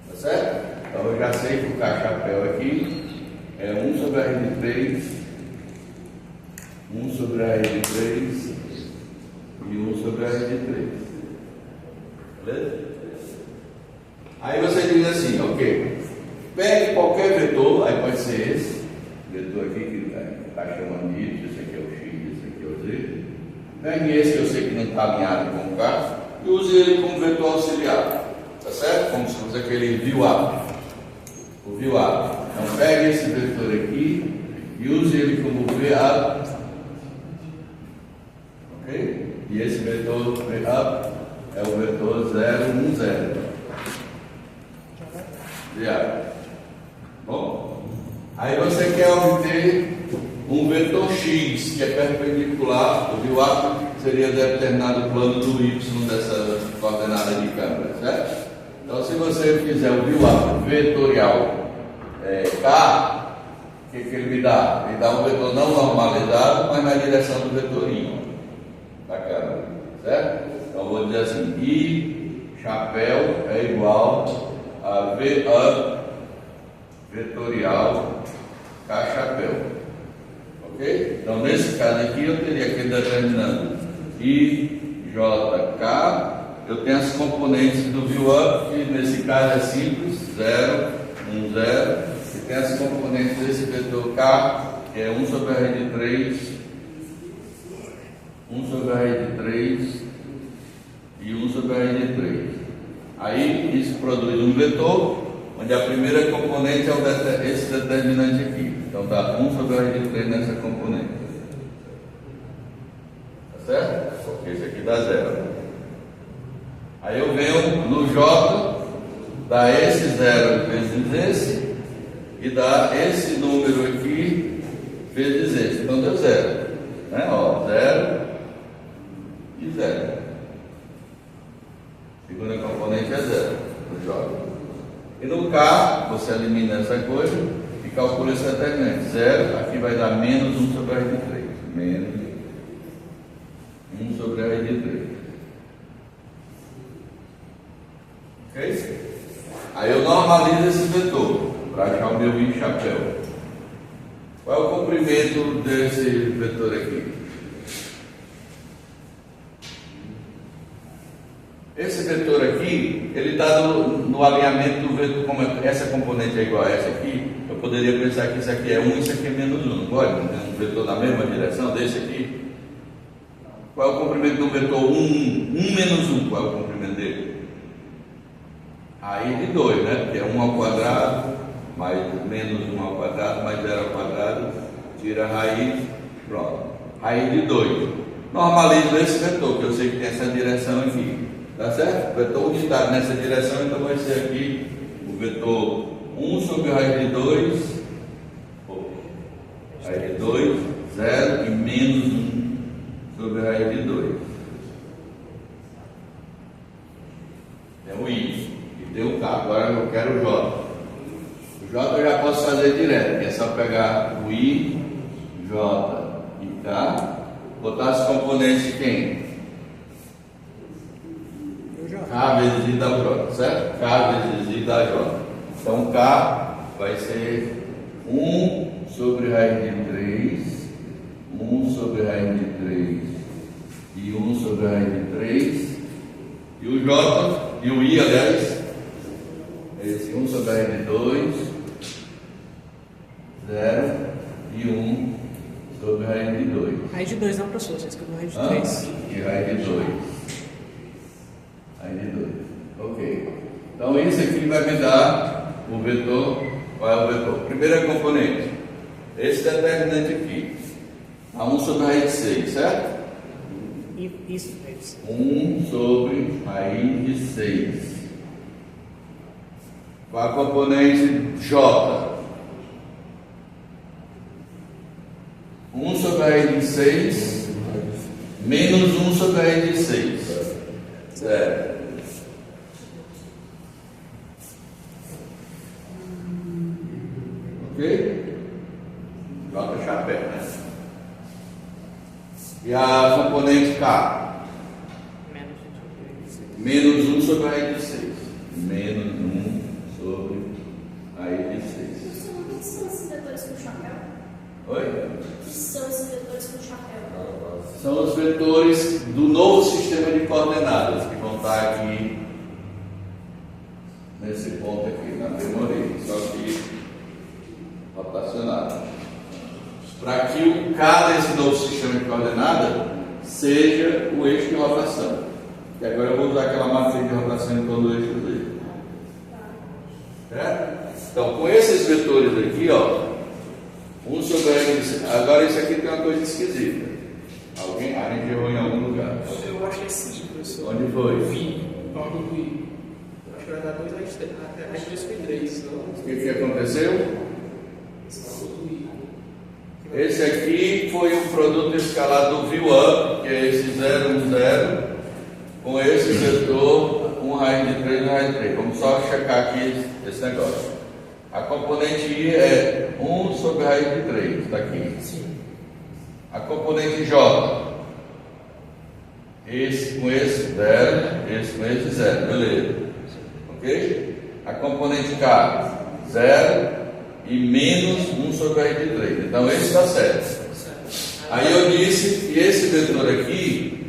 [SPEAKER 1] Tá certo? Então eu já sei que o K chapéu aqui é 1 sobre R de 3, 1 sobre R de 3 e 1 sobre R de 3. Beleza? Aí você diz assim, ok, pegue qualquer vetor, aí pode ser esse vetor aqui que está chamando de Y, esse aqui é o X, esse aqui é o Z. Pegue esse que eu sei que não está alinhado com o K e use ele como vetor auxiliar, tá certo? Como se fosse aquele view-up. O view-up. Então pegue esse vetor aqui e use ele como view-up. Ok? E esse vetor view-up é o vetor 0, 1, 0. Bom, aí você quer obter um vetor X que é perpendicular, o view-up seria determinado plano do Y dessa coordenada de câmera, certo? Então se você fizer o view-up vetorial K, o que ele me dá? Ele dá um vetor não normalizado, mas na direção do vetor Y da câmera, certo? Então eu vou dizer assim, I chapéu é igual a V-up vetorial K chapéu. Ok? Então nesse caso aqui eu teria aqui determinando I, J, K. Eu tenho as componentes do view-up, que nesse caso é simples, 0, 1, 0. E tem as componentes desse vetor K, que é 1 sobre R de 3, 1 sobre R de 3 e 1 sobre R de 3. Aí isso produz um vetor, onde a primeira componente é esse determinante aqui. Então dá 1 sobre R de 3 nessa componente. Tá certo? Porque esse aqui dá 0. Aí eu venho no J, dá esse 0 vezes esse, e dá esse número aqui vezes esse. Então deu 0. Né? Ó, 0 e 0. Segunda componente é 0 no J. E no K, você elimina essa coisa e calcula esse determinante. 0, aqui vai dar menos 1 sobre R de 3. Menos 1 sobre R de 3. Ok? Aí eu normalizo esse vetor para achar o meu I chapéu. Qual é o comprimento desse vetor aqui? Esse vetor aqui, ele está no alinhamento do vetor, como essa componente é igual a essa aqui, eu Eu poderia pensar que isso aqui é 1 e isso aqui é menos 1, não pode? Não tem um vetor na mesma direção desse aqui? Qual é o comprimento do vetor 1? 1 menos 1, qual é o comprimento dele? Raiz de 2, né? Porque é 1 ao quadrado, mais menos 1 ao quadrado, mais 0 ao quadrado, tira a raiz, pronto. Raiz de 2. Normalizo esse vetor, que eu sei que tem essa direção aqui. Tá certo? Vetor unitário nessa direção, então vai ser aqui o vetor 1 sobre raiz de 2, raiz de 2, 0 e menos 1 sobre raiz de 2. É o I. E tem o K. Agora eu quero o J. O J eu já posso fazer direto, que é só pegar o I, J e K, botar os componentes de quem? K vezes I da J, certo? K vezes I da J. Então K vai ser 1 sobre raiz de 3, 1 sobre raiz de 3 e 1 sobre raiz de 3. E o J, e o I, aliás, esse 1 sobre raiz de 2, 0 e 1 sobre raiz de 2.
[SPEAKER 5] Raiz de 2 não, professor, você escreveu raiz de 3.
[SPEAKER 1] E raiz de 2. Raiz de 2. Ok. Então isso aqui vai me dar o vetor. Qual é o vetor? Primeiro componente. Esse determinante aqui. A 1 sobre raiz de 6, certo?
[SPEAKER 5] Isso, é isso.
[SPEAKER 1] 1 sobre raiz de 6. Qual é a componente J? 1 sobre raiz de 6 menos 1 sobre raiz de 6. Certo. Ok? J chapéu, né? E a componente K? Menos 1 sobre raiz de 6. Menos 1 sobre raiz de 6.
[SPEAKER 4] O que são esses vetores com chapéu?
[SPEAKER 1] Oi?
[SPEAKER 4] O que são esses vetores com chapéu?
[SPEAKER 1] São os vetores do novo sistema de coordenadas que vão estar aqui nesse ponto aqui, na memoria, só que rotacionado. Para que o K desse novo sistema de coordenadas seja o eixo de rotação. E agora eu vou usar aquela matriz de rotação em torno do eixo dele. Certo? Então, com esses vetores aqui, ó, 1 sobre raiz. Agora isso aqui tem uma coisa esquisita. Alguém? A gente errou em algum lugar.
[SPEAKER 3] Eu achei sim, professor.
[SPEAKER 1] Onde foi?
[SPEAKER 3] Vi, Paulo do I. Acho que vai dar 2 a 2 foi 3, não?
[SPEAKER 1] O que aconteceu?
[SPEAKER 3] Paulo do I.
[SPEAKER 1] Esse aqui foi um produto escalar do view up, que é esse 0, 1, 0, com esse vetor 1 raiz de 3, 1 raiz de 3. Vamos só checar aqui esse negócio. A componente I é 1 sobre raiz de 3, está aqui. A componente J, esse com esse 0, esse com esse 0, beleza. Ok? A componente K, 0 e menos 1 sobre raiz de 3. Então esse está certo. Aí eu disse que esse vetor aqui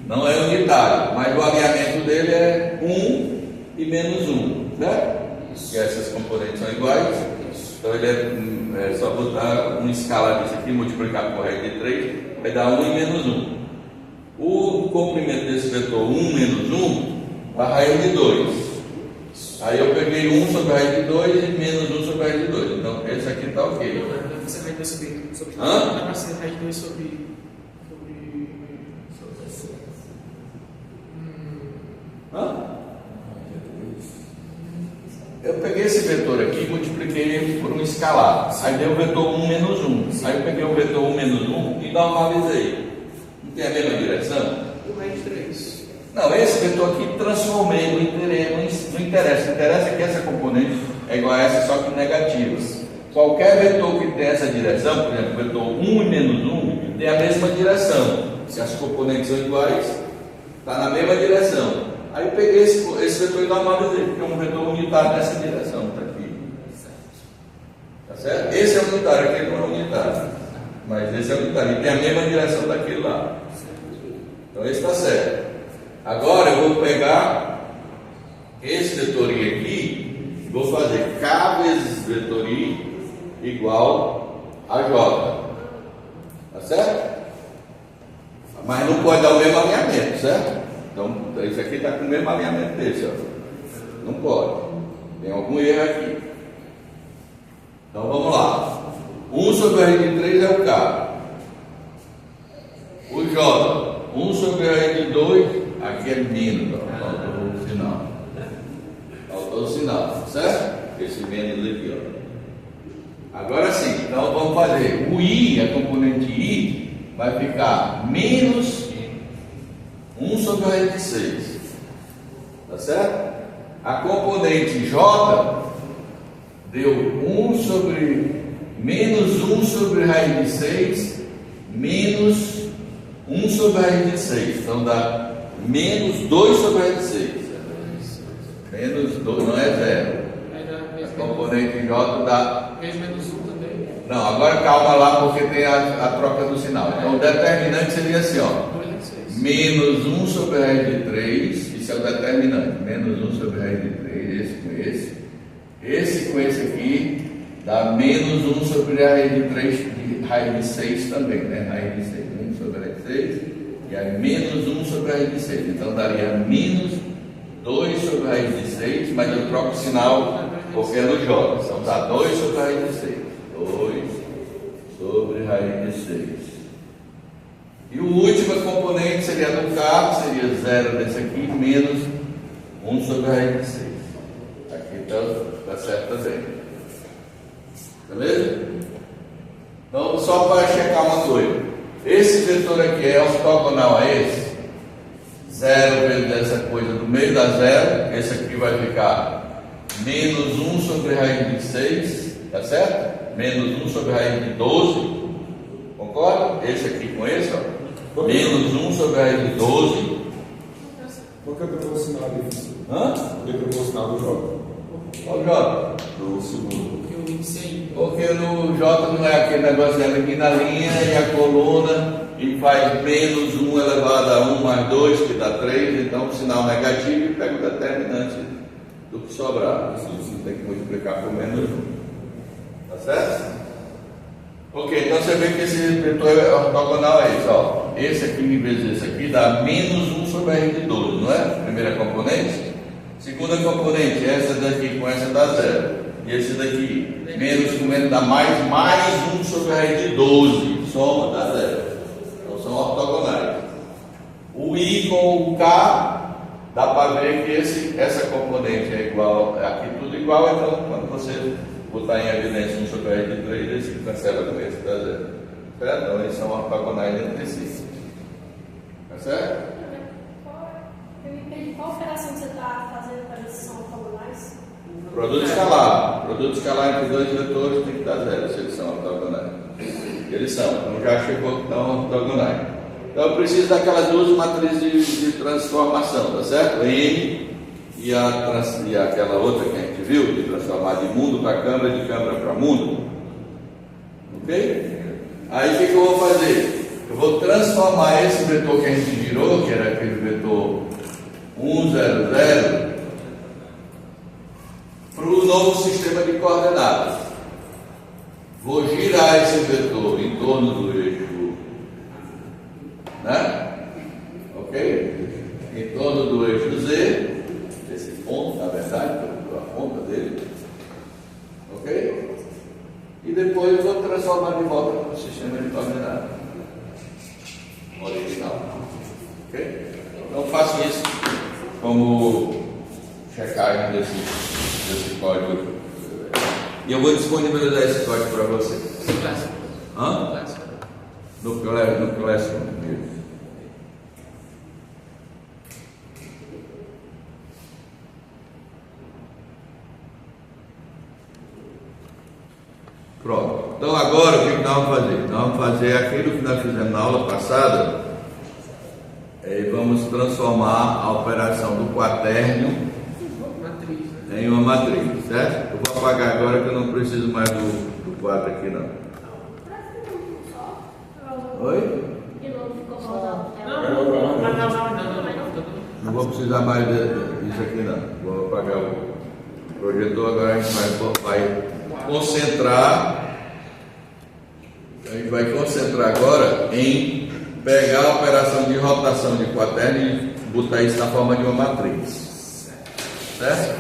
[SPEAKER 1] não é unitário, mas o alinhamento dele é 1 e menos 1, certo? E essas componentes são iguais. Então ele é só botar um escalar disso aqui, multiplicar por raiz de 3, vai dar 1 e menos 1. O comprimento desse vetor 1 menos 1 a raiz de 2. Aí eu peguei 1 sobre a raiz de 2 e menos 1 sobre a raiz de 2. Então esse aqui está ok.
[SPEAKER 3] Não, dá pra ser raiz de 2 sobre.
[SPEAKER 1] Hã?
[SPEAKER 3] Dá pra ser raiz de 2 sobre.
[SPEAKER 1] Hã? Eu peguei esse vetor aqui e multipliquei ele por um escalar. Aí deu o vetor 1 menos 1. Aí eu peguei o vetor 1 menos 1 e normalizei. Não tem a mesma direção?
[SPEAKER 3] O raiz de 3.
[SPEAKER 1] Não, esse vetor aqui transformei, não interessa. Interessa que essa componente é igual a essa, só que negativa. Qualquer vetor que tenha essa direção, por exemplo, vetor 1 e menos 1, tem a mesma direção. Se as componentes são iguais, está na mesma direção. Aí eu peguei esse vetor e normalizei, porque é um vetor unitário nessa direção, está aqui. Tá certo? Esse é unitário, aquele não é unitário. Mas esse é unitário, e tem a mesma direção daquele lá. Então esse está certo. Agora eu vou pegar esse vetor I aqui e vou fazer K vezes vetor I igual a J. Tá certo? Mas não pode dar o mesmo alinhamento, certo? Então, isso aqui está com o mesmo alinhamento desse, ó. Não pode. Tem algum erro aqui. Então, vamos lá. 1 sobre a raiz de 3 é o K. O J. 1 sobre a raiz de 2, aqui é menos, ó. Faltou o sinal. Faltou o sinal, certo? Esse menos aqui, ó. Agora sim, então vamos fazer. O I, a componente I, vai ficar menos 1 sobre a raiz de 6. Tá certo? A componente J deu 1 sobre menos 1 sobre a raiz de 6 menos 1 sobre a raiz de 6. Então dá menos 2 sobre a raiz de 6. Menos 2 não é 0. A componente J dá.
[SPEAKER 3] Menos 1 também.
[SPEAKER 1] Não, agora calma lá porque tem a troca do sinal. Então o determinante seria assim, ó. Menos 1 sobre a raiz de 3, isso é o determinante. Menos 1 sobre a raiz de 3, esse com esse. Esse com esse aqui dá menos 1 sobre a raiz de 3, de raiz de 6 também, né? Raiz de 6, 1 sobre a raiz de 6, e aí menos 1 sobre a raiz de 6. Então daria menos 2 sobre a raiz de 6, mas eu troco o sinal porque é no J. Então dá 2 sobre a raiz de 6. 2 sobre a raiz de 6. E o último componente seria do K, seria 0 desse aqui, menos 1 sobre a raiz de 6. Aqui está certo também. Beleza? Então, só para checar uma coisa. Esse vetor aqui é ortogonal a esse. 0 vezes essa coisa do meio da 0. Esse aqui vai ficar menos 1 sobre a raiz de 6. Tá certo? Menos 1 sobre a raiz de 12. Concorda? Esse aqui com esse, ó. Menos 1 sobre a raiz de 12.
[SPEAKER 2] Por que trocou o sinal disso?
[SPEAKER 1] Hã?
[SPEAKER 2] Por que trocou o sinal do J?
[SPEAKER 1] Qual J?
[SPEAKER 2] Do segundo.
[SPEAKER 3] Porque eu iniciei.
[SPEAKER 1] Porque no J não é aquele negócio aqui na linha e a coluna e faz menos 1 elevado a 1 mais 2, que dá 3, então o sinal negativo e pega o determinante do que sobrar. Você tem que multiplicar por menos 1. Tá certo? Ok, então você vê que esse vetor ortogonal é esse, ó. Esse aqui vezes esse aqui dá menos 1 sobre a raiz de 12, não é? Primeira componente. Segunda componente, essa daqui com essa dá 0. E esse daqui, menos com menos dá mais 1 sobre a raiz de 12. Soma dá 0. Então são ortogonais. O I com o K, dá para ver que essa componente é igual, aqui tudo igual, então quando você botar em evidência 1 sobre a raiz de 3, esse cancela com esse, dá 0. Certo? Então eles são ortogonais entre si. Tá certo?
[SPEAKER 4] Eu me perdi. Qual operação que você está fazendo para eles são ortogonais?
[SPEAKER 1] Produto escalar. Produto escalar entre dois vetores tem que dar 0 se eles são ortogonais. Eles são, então já chegou que estão ortogonais. Então eu preciso daquelas duas matrizes de transformação, tá certo? M e aquela outra que a gente viu, de transformar de mundo para câmara, de câmara para mundo. Ok? Aí o que eu vou fazer? Eu vou transformar esse vetor que a gente girou, que era aquele vetor 1, 0, 0, para o novo sistema de coordenadas. Vou girar esse vetor em torno do eixo, né? Ok? Em torno do eixo Z, esse ponto, na verdade, a ponta dele. Ok? E depois eu vou transformar de volta para o sistema de coordenadas original. Ok? Então faço isso como checagem desse código. E eu vou disponibilizar esse código para você.
[SPEAKER 3] Clássico.
[SPEAKER 1] Hã?
[SPEAKER 3] Clássico.
[SPEAKER 1] No Classroom. Pronto. Então agora o que nós vamos fazer? Nós vamos fazer aquilo que nós fizemos na aula passada. E vamos transformar a operação do quaternio
[SPEAKER 3] Matriz.
[SPEAKER 1] em uma matriz, certo? Eu vou apagar agora que eu não preciso mais do 4 aqui não. Oi?
[SPEAKER 4] De novo ficou faltando.
[SPEAKER 1] Não vou precisar mais disso aqui não. Vou apagar o projetor agora, a gente vai concentrar A gente vai concentrar agora em pegar a operação de rotação de quaterno e botar isso na forma de uma matriz. Certo?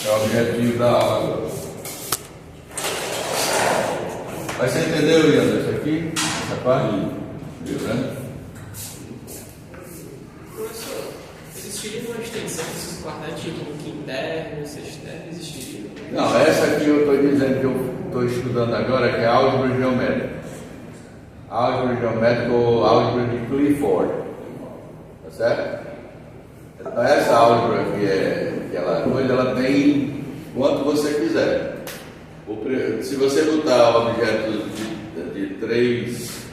[SPEAKER 1] É o objetivo da aula agora. Mas você entendeu, Leandro, isso aqui? Essa parte? Viu, né?
[SPEAKER 3] Professor, existiria uma extensão desses quaternos, tipo um quinterno, sexterno, existiria?
[SPEAKER 1] Não, essa aqui eu estou dizendo que eu estou estudando agora, que é álgebra geométrica. Álgebra geométrica ou álgebra de Clifford. Tá certo? Então essa álgebra que ela coisa, ela tem quanto você quiser. Se você botar objetos de três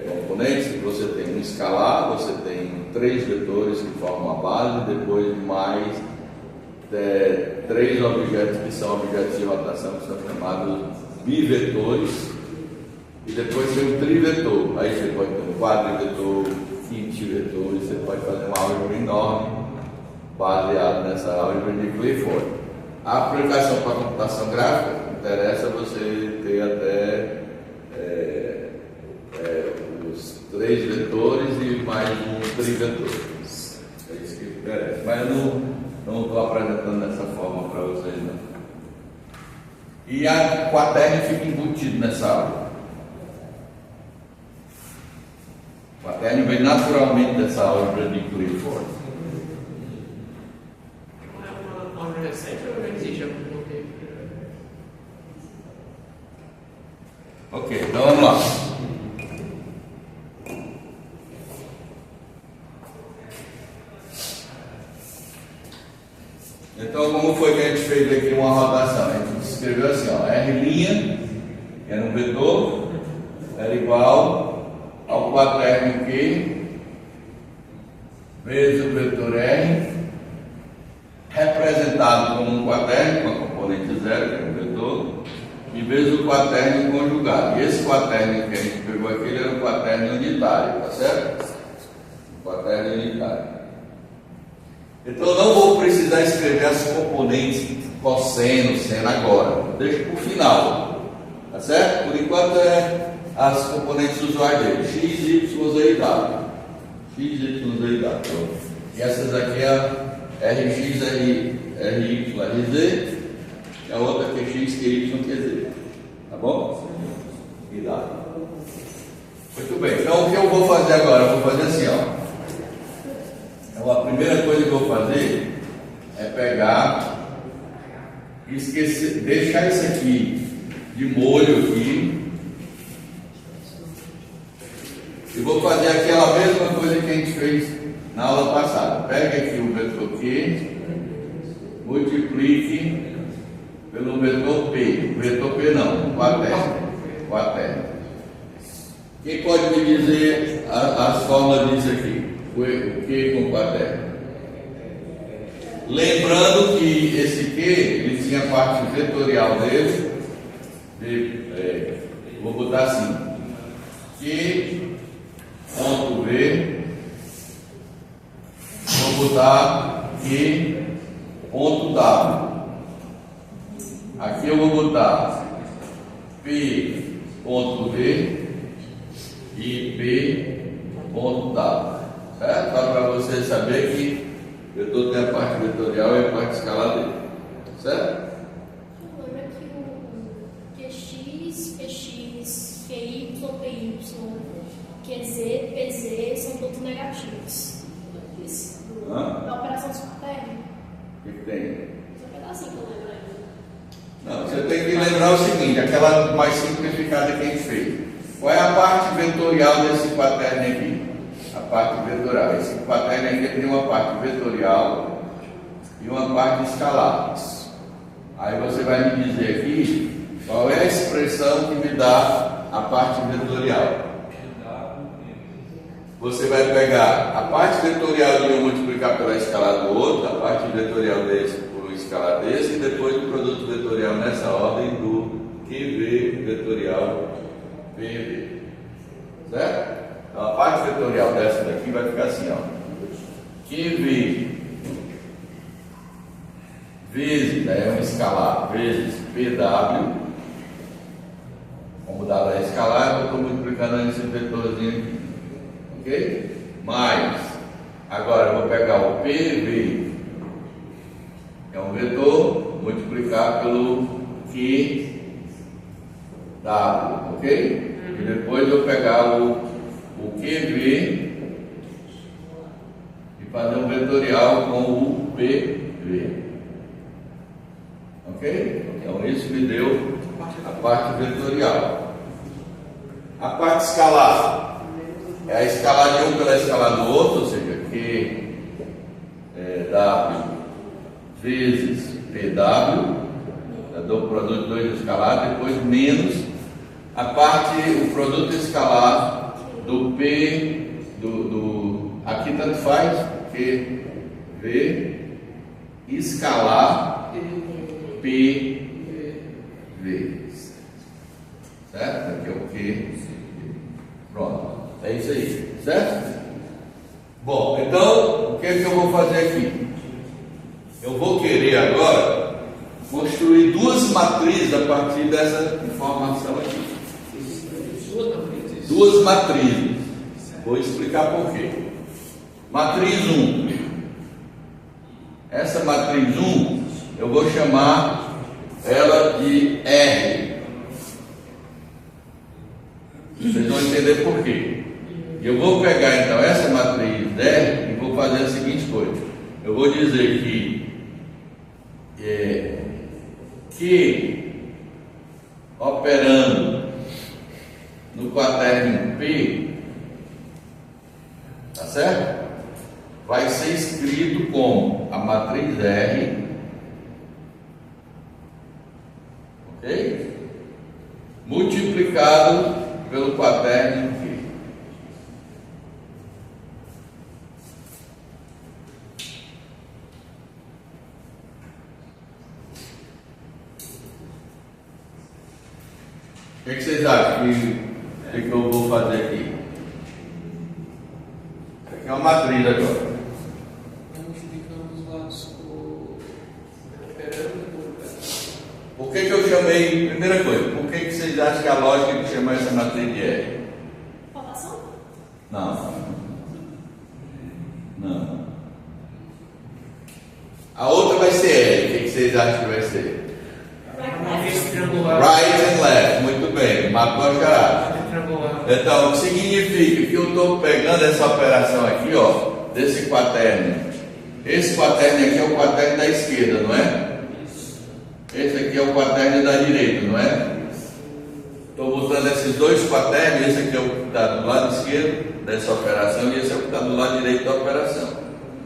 [SPEAKER 1] componentes, você tem um escalar, você tem 3 vetores que formam a base, depois mais 3 objetos que são objetos de rotação, que são chamados bivetores, e depois tem um trivetor. Aí você pode ter um quadrivetor, quintivetor, e você pode fazer uma álgebra enorme baseada nessa álgebra de Clifford. A aplicação para a computação gráfica interessa você ter até os 3 vetores e mais um trivetor. É isso que interessa. Mas eu não estou apresentando dessa forma para vocês, não. E a quaterno fica embutido nessa aula. O quaterno vem naturalmente dessa álgebra de Clifford.
[SPEAKER 3] É uma álgebra recente ou já existe há algum tempo?
[SPEAKER 1] Ok, então vamos lá. Então, como foi que a gente fez aqui uma rotação? A gente escreveu assim, ó, R', que era um vetor, era igual ao quaterno Q vezes o vetor R, representado como um quaterno, com a componente 0, que é um vetor, e vezes o quaterno conjugado. E esse quaterno que a gente pegou aqui, ele era um quaterno unitário, tá certo? Um quaterno unitário. Então eu não vou precisar escrever as componentes cosseno, seno agora. Deixa para o final. Tá certo? Por enquanto é as componentes usuais dele. X, Y, Z e W. X, Y, Z e W. E essas aqui é a RX, RY, RZ. E a outra que é X, QY, QZ. Tá bom? E W. Muito bem. Então o que eu vou fazer agora? Eu vou fazer assim, ó. Então a primeira coisa que eu vou fazer é pegar e esquecer, deixar isso aqui de molho aqui e vou fazer aquela mesma coisa que a gente fez na aula passada. Pega aqui o vetor Q, multiplique pelo vetor P. O vetor P não, o quaterno. Quem pode me dizer as formas disso aqui? O Q com quaterno. Lembrando que esse Q, ele tinha a parte vetorial dele, vou botar assim, Q ponto V, vou botar Q ponto W. Aqui eu vou botar P ponto V e P ponto W. Certo? Para você saber que o vetor tem a parte vetorial e a parte escalar dele. Certo?
[SPEAKER 4] Lembra que o QX, PX, QY, PY, QZ, PZ são todos negativos. Isso. Da operação dos quaternos.
[SPEAKER 1] O que tem?
[SPEAKER 4] Só um pedacinho que eu lembro aí.
[SPEAKER 1] Não, você tem que lembrar o seguinte, aquela mais simplificada que a gente fez. Qual é a parte vetorial desse quaterno aqui? A parte vetorial. Esse quaterno aqui tem uma parte vetorial e uma parte escalar. Aí você vai me dizer aqui qual é a expressão que me dá a parte vetorial. Você vai pegar a parte vetorial de um multiplicar pela escalar do outro, a parte vetorial desse por escalar desse, e depois o produto vetorial nessa ordem do QV vetorial PV. Certo? Então a parte vetorial dessa daqui vai ficar assim, ó. QV vezes, é um escalar, vezes PW multiplicando nesse vetorzinho aqui. Ok? Mais, agora eu vou pegar o PV, que é um vetor, multiplicar pelo QW, ok? E depois eu pegar o QV e fazer um vetorial com o PV. Ok? Então isso me deu a parte vetorial. A parte escalar é a escalar de um pela escalar do outro, ou seja, Q W vezes PW, do produto de 2 escalar, depois menos a parte, o produto escalar do P, aqui tanto faz, Q V escalar P V, certo? Aqui é o Q, pronto, é isso aí, certo? Bom, então o que é que eu vou fazer aqui? Eu vou querer agora construir duas matrizes a partir dessa informação aqui. Duas matrizes. Vou explicar por quê. Matriz 1. Essa matriz 1 eu vou chamar ela de R. Vocês vão entender por quê. Eu vou pegar então essa matriz R e vou fazer a seguinte coisa. Eu vou dizer que operando no quaterno P, tá certo? Vai ser escrito como a matriz R, ok? Multiplicado pelo quaterno Q. O que vocês acham que eu vou fazer aqui? Aqui é uma matriz agora.
[SPEAKER 3] Multiplicando os lados operando
[SPEAKER 1] Por que eu chamei, primeira coisa, por que vocês acham que a lógica de chamar essa matriz de R?
[SPEAKER 4] Rotação?
[SPEAKER 1] Não. A outra vai ser R, o que vocês acham que vai ser? Right and left, muito bem, matou a charada. Então, o que significa que eu estou pegando essa operação aqui, ó, desse quaterno. Esse quaterno aqui é o quaterno da esquerda, não é? Esse aqui é o quaterno da direita, não é? Estou botando esses dois quaternos, esse aqui é o que está do lado esquerdo dessa operação e esse é o que está do lado direito da operação.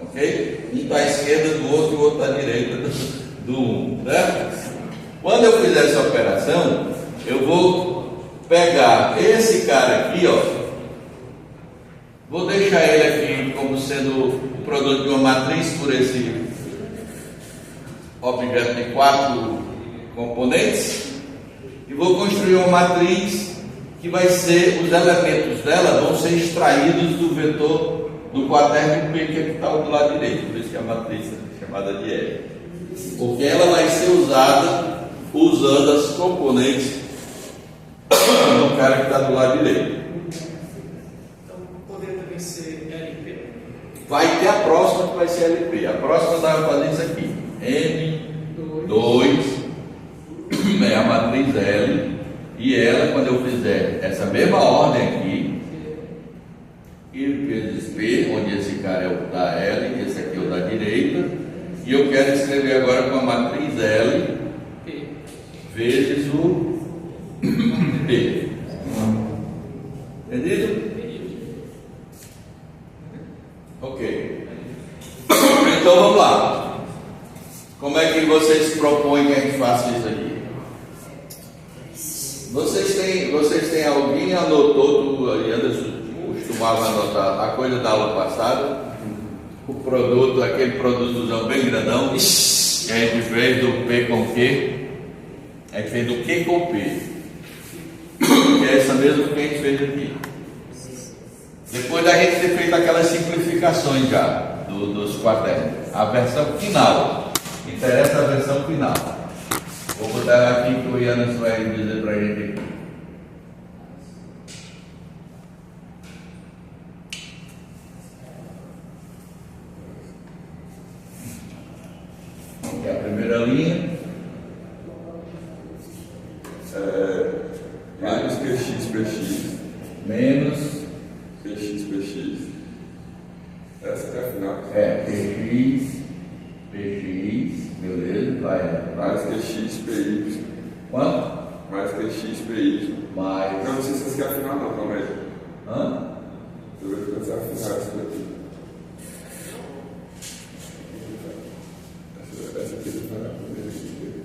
[SPEAKER 1] Ok? Um está à esquerda do outro e o outro à direita do um, certo? Quando eu fizer essa operação, eu vou pegar esse cara aqui, ó, vou deixar ele aqui como sendo o produto de uma matriz por esse objeto de 4 componentes e vou construir uma matriz que vai ser, os elementos dela vão ser extraídos do vetor do quaterno P, que é que está do lado direito, por isso que a matriz é chamada de R, porque ela vai ser usada usando as componentes do cara que está do lado direito.
[SPEAKER 3] Então, poderia também ser LP?
[SPEAKER 1] Vai ter a próxima que vai ser LP. A próxima nós vamos fazer isso aqui. M2 é a matriz L. E ela, quando eu fizer essa mesma ordem aqui, I vezes P, onde esse cara é o da L, esse aqui é o da direita, e eu quero escrever agora com a matriz L vezes o P. Entendido? Ok. Então vamos lá. Como é que vocês propõem que a gente faça isso aqui? Vocês têm alguém anotou do Anderson costumava anotar a coisa da aula passada? O produto, aquele produtozão bem grandão que a gente fez do P com Q. A gente fez do Q com P, que é essa mesma que a gente fez aqui. Depois da gente ter feito aquelas simplificações já dos quaternos, a versão final, interessa a versão final. Vou botar aqui que o Ianis vai dizer para a gente aqui. linha.
[SPEAKER 2] Menos PX.
[SPEAKER 1] Menos
[SPEAKER 2] PX. Essa até a final.
[SPEAKER 1] PX, beleza, vai.
[SPEAKER 2] Mais PX, PY.
[SPEAKER 1] Quanto?
[SPEAKER 2] Mais PX, PY.
[SPEAKER 1] Mais.
[SPEAKER 2] Não sei se essa aqui é a final, não, calma aí.
[SPEAKER 1] Hã?
[SPEAKER 2] Eu vou pensar a final essa daqui. Essa aqui é a primeira aqui.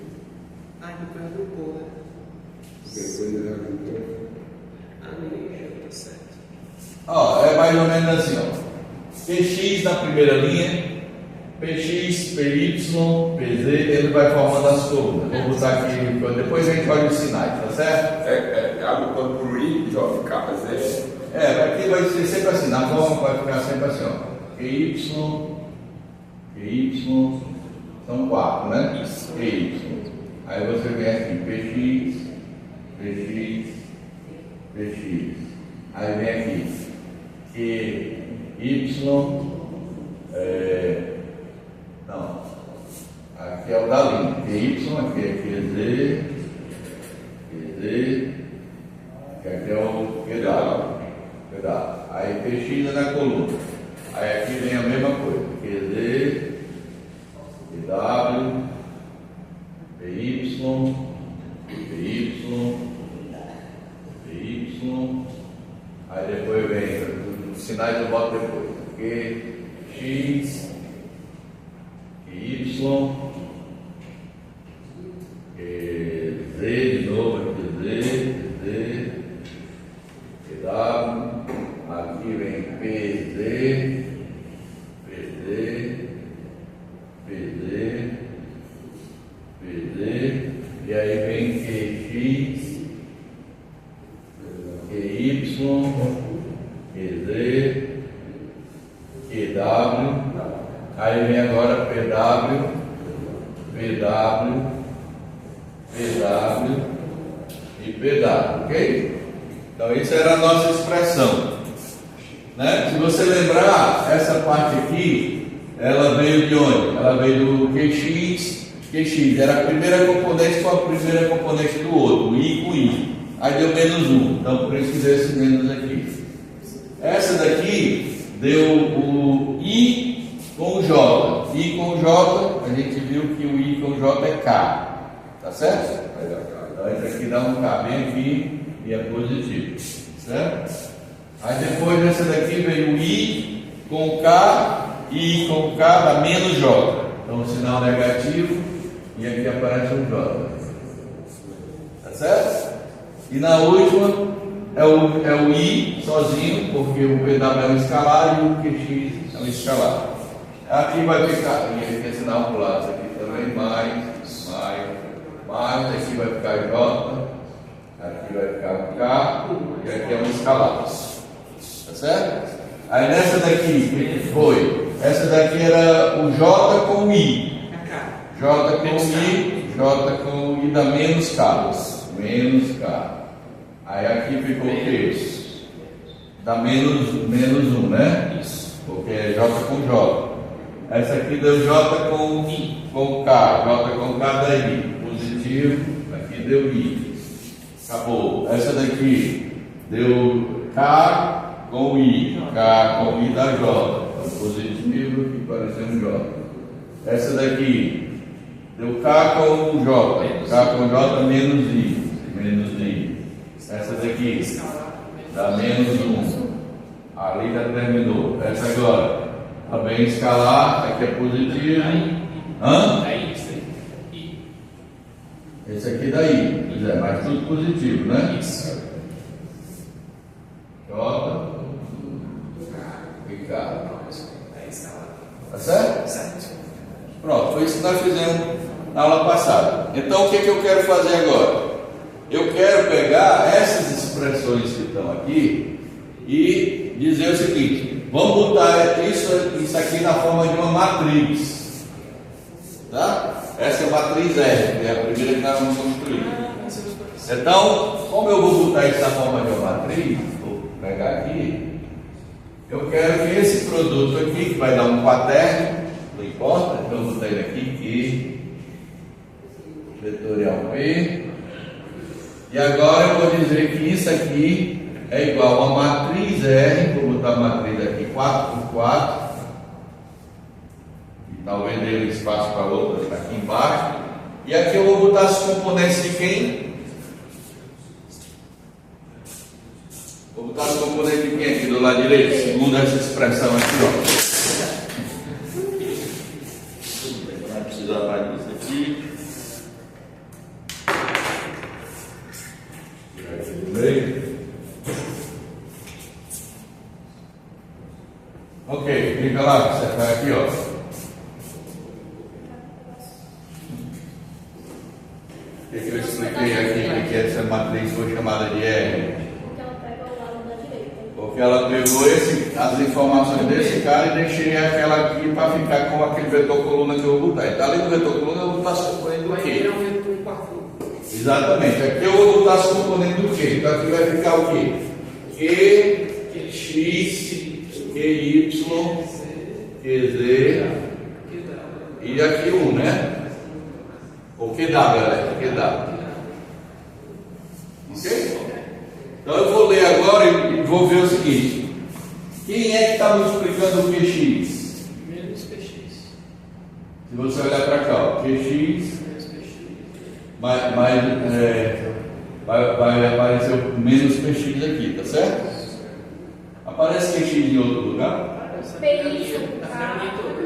[SPEAKER 3] Ah, depois agrupou, né?
[SPEAKER 2] Depois ele agrupou.
[SPEAKER 3] Ah, não, tá certo.
[SPEAKER 1] Ó, é mais ou menos assim, ó. PX na primeira linha, PX, PY, PZ, ele vai formando as colunas. Vou botar aqui, depois a gente olha os sinais, tá certo?
[SPEAKER 2] Agrupando por I, J, K, Z.
[SPEAKER 1] Aqui vai ser sempre assim, na forma vai ficar sempre assim, ó. PY, são 4, né?
[SPEAKER 3] Isso.
[SPEAKER 1] PY. Aí você vem aqui, PX. Aí vem aqui, QY, não, aqui é o da linha, QY, aqui é QZ, aqui é o QW. Aí PX é na coluna. Aí aqui vem a mesma coisa. QZ, QW, PY, aí depois vem os sinais eu boto depois. QX, QY, QZ de novo, QZ, QW, aqui vem PZ, e aí vem QX, QY, QZ, QW, aí vem agora PW e PW, ok? Então isso era a nossa expressão, né? Se você lembrar, essa parte aqui, ela veio de onde? Ela veio do QX era a primeira componente com a primeira componente do outro, o I com I. Aí deu menos 1, então por isso que deu esse menos aqui. Essa daqui deu o I com o J. I com o J, a gente viu que o I com o J é K. Tá certo? Então esse aqui dá um K bem aqui e é positivo. Certo? Aí depois dessa daqui veio o I com K, I com K dá menos J. Então o sinal negativo e aqui aparece um J. Tá certo? E na última é o I sozinho, porque o PW é um escalar e o QX é um escalar. Aqui vai ficar, e aqui é sinal pro lado, aqui também, mais, aqui vai ficar J, aqui vai ficar K, e aqui é um escalar. Tá certo? Aí nessa daqui, o que foi? Essa daqui era o J com o I. J com o I dá menos K. Aí aqui ficou o que? Dá menos 1, né?
[SPEAKER 3] Isso.
[SPEAKER 1] Porque é J com J. Essa aqui deu J com I, com K. J com K dá I. Positivo, aqui deu I. Acabou. Essa daqui deu K com I. K com I dá J. Então, positivo, aqui pareceu um J. Essa daqui deu K com J. K com J menos I. Essa daqui dá menos 1. Ali já terminou. Essa agora também escalar, aqui é positivo.
[SPEAKER 3] Aí, isso aí.
[SPEAKER 1] Esse aqui dá I. Pois é, mas tudo positivo, né?
[SPEAKER 3] Isso.
[SPEAKER 1] J e K.
[SPEAKER 3] Aí, escalado.
[SPEAKER 1] Tá certo?
[SPEAKER 3] Certo.
[SPEAKER 1] Pronto, foi isso que nós fizemos na aula passada. Então o que eu quero fazer agora? Eu quero pegar essas expressões que estão aqui e dizer o seguinte: vamos botar isso aqui na forma de uma matriz. Tá? Essa é a matriz R, que é a primeira que nós vamos construir. Então, como eu vou botar isso na forma de uma matriz, vou pegar aqui, eu quero que esse produto aqui, que vai dar um quaterno, não importa, então eu vou botar ele aqui, vetorial P. E agora eu vou dizer que isso aqui é igual a matriz R, vou botar a matriz aqui 4x4, e talvez dê espaço para outras aqui embaixo. E aqui eu vou botar os componentes de quem? Vou botar os componentes de quem aqui do lado direito, segundo essa expressão aqui, ó. Não vai precisar mais disso aqui. Ok, clica lá, você vai aqui, ó. O que eu expliquei aqui, que essa matriz foi chamada de R?
[SPEAKER 4] Porque ela pega o lado da direita.
[SPEAKER 1] Porque ela pegou as informações desse cara e deixei aquela aqui para ficar com aquele vetor coluna que eu vou botar. Então, além do vetor coluna, eu vou botar as componentes do
[SPEAKER 3] Vai
[SPEAKER 1] quê?
[SPEAKER 3] virar um vetor quarto.
[SPEAKER 1] Exatamente. Aqui eu vou botar as componentes do quê? Então, aqui vai ficar o quê? Q, X, QY, QZ e aqui 1, né? Ou QW, galera? QW. Ok? Então eu vou ler agora e vou ver o seguinte. Quem é que está multiplicando o QX?
[SPEAKER 3] Menos PX.
[SPEAKER 1] Se você olhar para cá, ó, QX
[SPEAKER 3] Menos PX.
[SPEAKER 1] vai aparecer o menos PX aqui, tá certo? Aparece QX em outro lugar?
[SPEAKER 4] PX,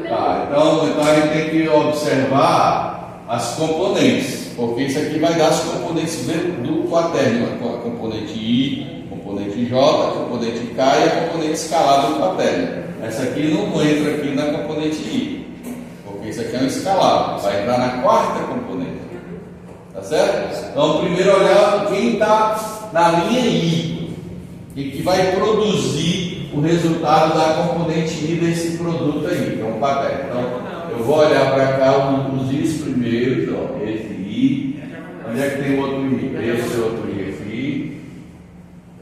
[SPEAKER 1] Então a gente tem que observar as componentes, porque isso aqui vai dar as componentes do quaternio, a componente I, componente J, componente K e a componente escalada do quaternio. Essa aqui não entra aqui na componente I, porque isso aqui é um escalado, vai entrar na quarta componente, tá certo? Então primeiro olhar quem está na linha I e que vai produzir o resultado da componente I desse produto aí, que é um quaternio. Então eu vou olhar para cá os I's primeiros, ó, esse I. Onde é que tem o outro I? Esse outro I aqui.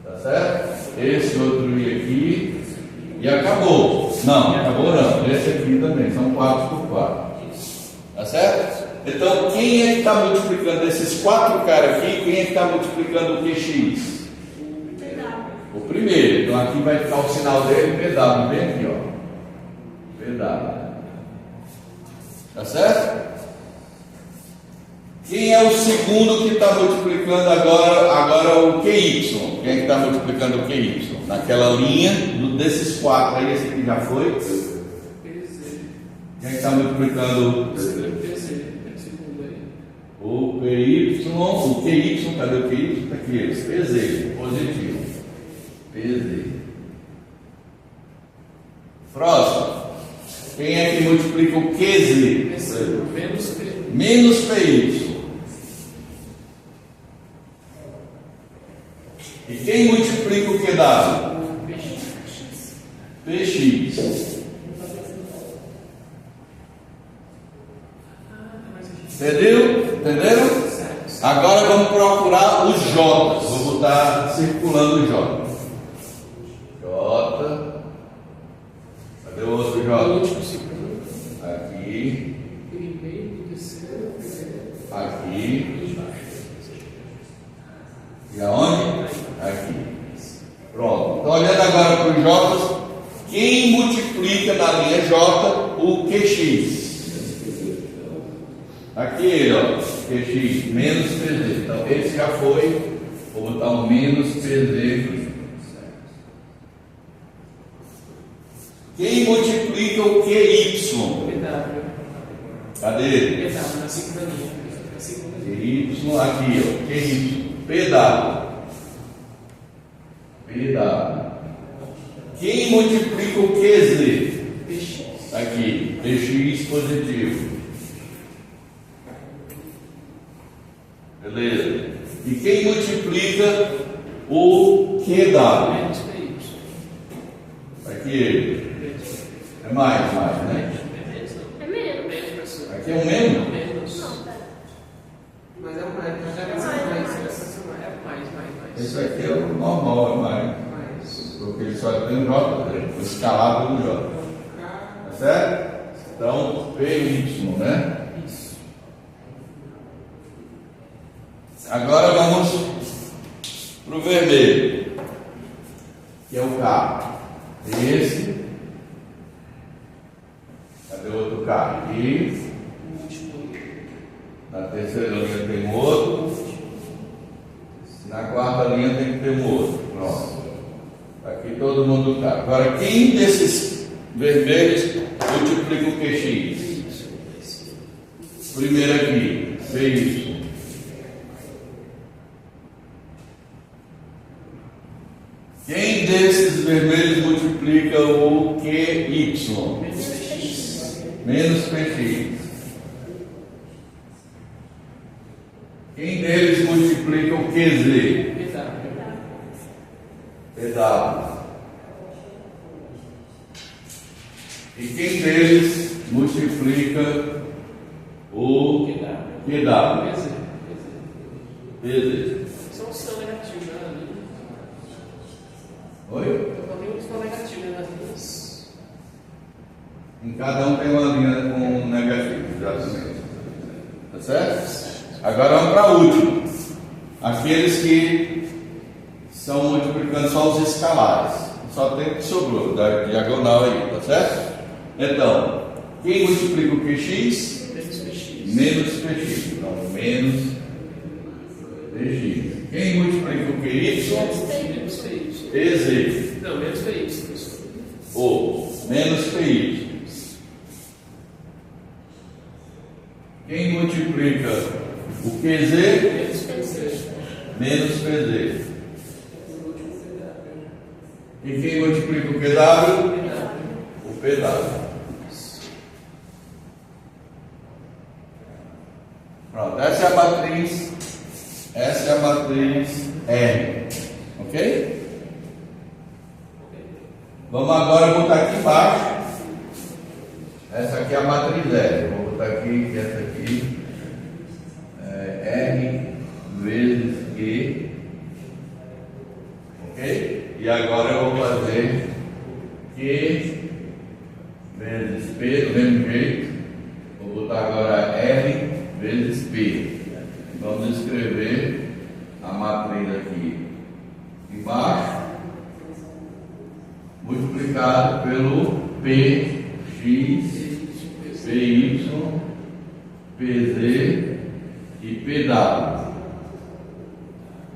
[SPEAKER 1] Tá certo? Esse outro I aqui. E acabou. Não, acabou não. Esse aqui também. São 4 por 4. Tá certo? Então, quem é que está multiplicando esses 4 caras aqui? Quem é que está multiplicando o QX? O primeiro. Então, aqui vai ficar o sinal dele, PW. Bem aqui, ó. PW. Tá certo? Quem é o segundo que está multiplicando agora o QY? Quem é que está multiplicando o QY? Naquela linha desses 4 aí, esse aqui já foi. Quem é que está multiplicando o PY? O QY, cadê o QY? Está aqui, esse. PZ, positivo. PZ. Próximo. Quem é que multiplica o QZ? Menos PY. E quem multiplica o QW? PX. Entenderam? Agora vamos procurar os J. Vou botar circulando o J. J. Cadê o outro J? Aqui. Aqui. E aonde? Aqui. Pronto. Então, olhando agora para os J, quem multiplica na linha J o QX? Aqui, ó, QX menos PZ. Então, esse já foi. Vou botar um menos PZ. Quem multiplica o QY? Cadê ele?
[SPEAKER 3] Na segunda linha.
[SPEAKER 1] QY, aqui, ó. QY. PW. PW. Quem multiplica o QZ?
[SPEAKER 3] PX.
[SPEAKER 1] Aqui. PX positivo. Beleza. E quem multiplica o QW?
[SPEAKER 3] Menos PY.
[SPEAKER 1] Aqui ele. É mais, né?
[SPEAKER 4] É menos.
[SPEAKER 3] Menos, professor.
[SPEAKER 1] Aqui é um menos?
[SPEAKER 3] Menos.
[SPEAKER 4] Não, pera.
[SPEAKER 3] Mas é mais. Mas é mais.
[SPEAKER 1] Esse aqui é o normal, é mais.
[SPEAKER 3] Mais.
[SPEAKER 1] Porque ele só tem um J, o escalado do J. Tá certo? Então, PY, né?
[SPEAKER 3] Isso.
[SPEAKER 1] Agora vamos para o vermelho, que é o K. Esse. Cadê o outro K? Aqui. Na terceira linha tem um outro. Na quarta linha tem que ter um outro. Pronto. Aqui todo mundo K. Agora, quem desses vermelhos multiplica o QX? Primeiro aqui, PY. Quem desses vermelhos multiplica o QY? Menos PX. Quem deles multiplica o QZ? PW. E quem deles multiplica o QW? PZ.
[SPEAKER 3] São os negativos, né?
[SPEAKER 1] Oi?
[SPEAKER 3] Eu botei um sinal negativo nas linhas.
[SPEAKER 1] Em cada um tem uma linha com negativo, exatamente. Tá certo? Agora vamos para o último. Aqueles que são multiplicando só os escalares. Só tem que sobrou, da diagonal aí, tá certo? Então, quem multiplica o QX? Menos PX. Então, menos PX. Quem multiplica o QY? PZ.
[SPEAKER 3] Não, menos PY.
[SPEAKER 1] Ou menos PY. Quem multiplica o QZ? Menos PZ. E quem multiplica o QW? O PW. Pronto, essa é a matriz. Essa é a matriz R. Ok? Vamos agora botar aqui embaixo. Essa aqui é a matriz R. Vou botar aqui, que essa aqui é R vezes Q. Ok? E agora eu vou fazer Q vezes P do mesmo jeito. Vou botar agora R vezes P. Vamos escrever a matriz aqui embaixo, multiplicado pelo PX, PY, PZ e PW.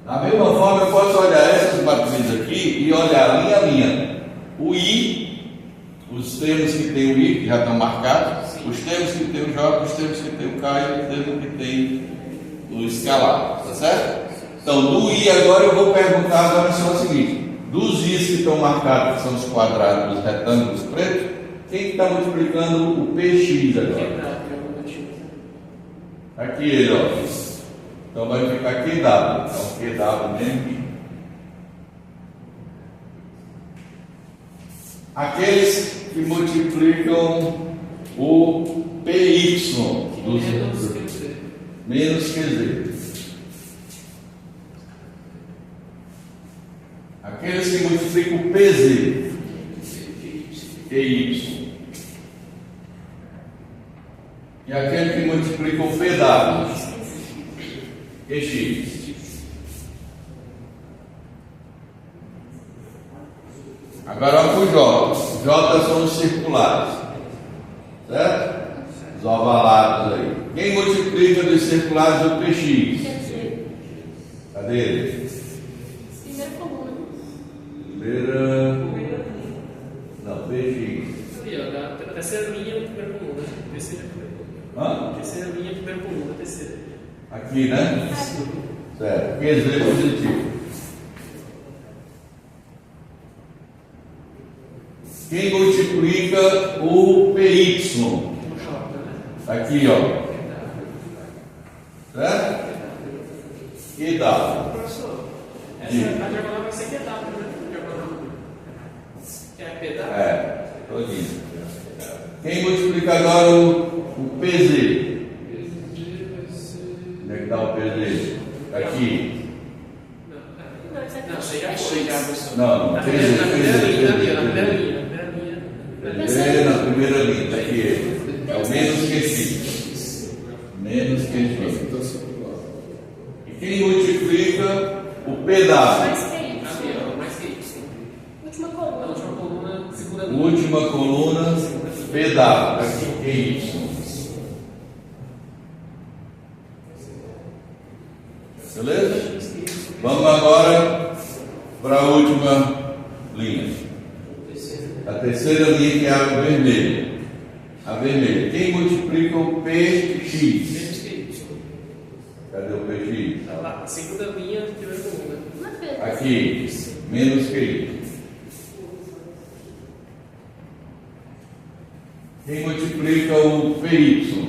[SPEAKER 1] Da mesma forma, eu posso olhar essas matrizes aqui e olhar linha a linha. O I, os termos que tem o I, que já estão marcados, os termos que tem o J, os termos que tem o K e os termos que tem o escalar, tá certo? Então, do I agora eu vou perguntar agora só o seguinte: dos I's que estão marcados, que são os quadrados, os retângulos pretos, quem está multiplicando o PX agora? Aqui ele, ó. Então vai ficar QW. Então QW mesmo aqui. Aqueles que multiplicam o PY dos menos QZ. Aqueles que multiplicam o PZ, QY. E aquele que multiplica o PW, QX. Agora vamos para o J. Os J são os circulares, certo? Os ovalados aí. Quem multiplica dos circulares o PX? Cadê ele?
[SPEAKER 4] Primeira coluna.
[SPEAKER 1] Primeira. Não, PX.
[SPEAKER 3] Ali, ó, da terceira linha, primeira coluna. Terceira linha, primeira coluna, terceira.
[SPEAKER 1] Aqui, né? Certo. QZ positivo. Quem multiplica o PY? Aqui, ó. Certo? QW.
[SPEAKER 3] Professor, essa a diagonal vai ser QW, né? É PW?
[SPEAKER 1] É, todinho. Quem multiplica agora o PZ? Onde é que está o PZ? Aqui.
[SPEAKER 4] Não, isso aqui
[SPEAKER 3] Não, isso aí já foi, já, professor.
[SPEAKER 1] Não,
[SPEAKER 3] Na
[SPEAKER 1] PZ,
[SPEAKER 3] primeira linha,
[SPEAKER 1] PZ.
[SPEAKER 3] na primeira linha.
[SPEAKER 1] Na primeira linha, está aqui ele. É o menos QX. Menos QX. E quem
[SPEAKER 4] coluna.
[SPEAKER 3] última coluna, segunda linha.
[SPEAKER 1] Última coluna, PW, aqui QY. Beleza? Vamos agora para a última linha. A terceira linha que é a vermelha. A vermelha. Quem multiplica o PX?
[SPEAKER 3] Menos que Y.
[SPEAKER 1] Cadê o PX?
[SPEAKER 3] Tá lá, segunda linha, primeira coluna.
[SPEAKER 4] Não é Pedro.
[SPEAKER 1] Aqui, menos que Y. Quem multiplica o PY?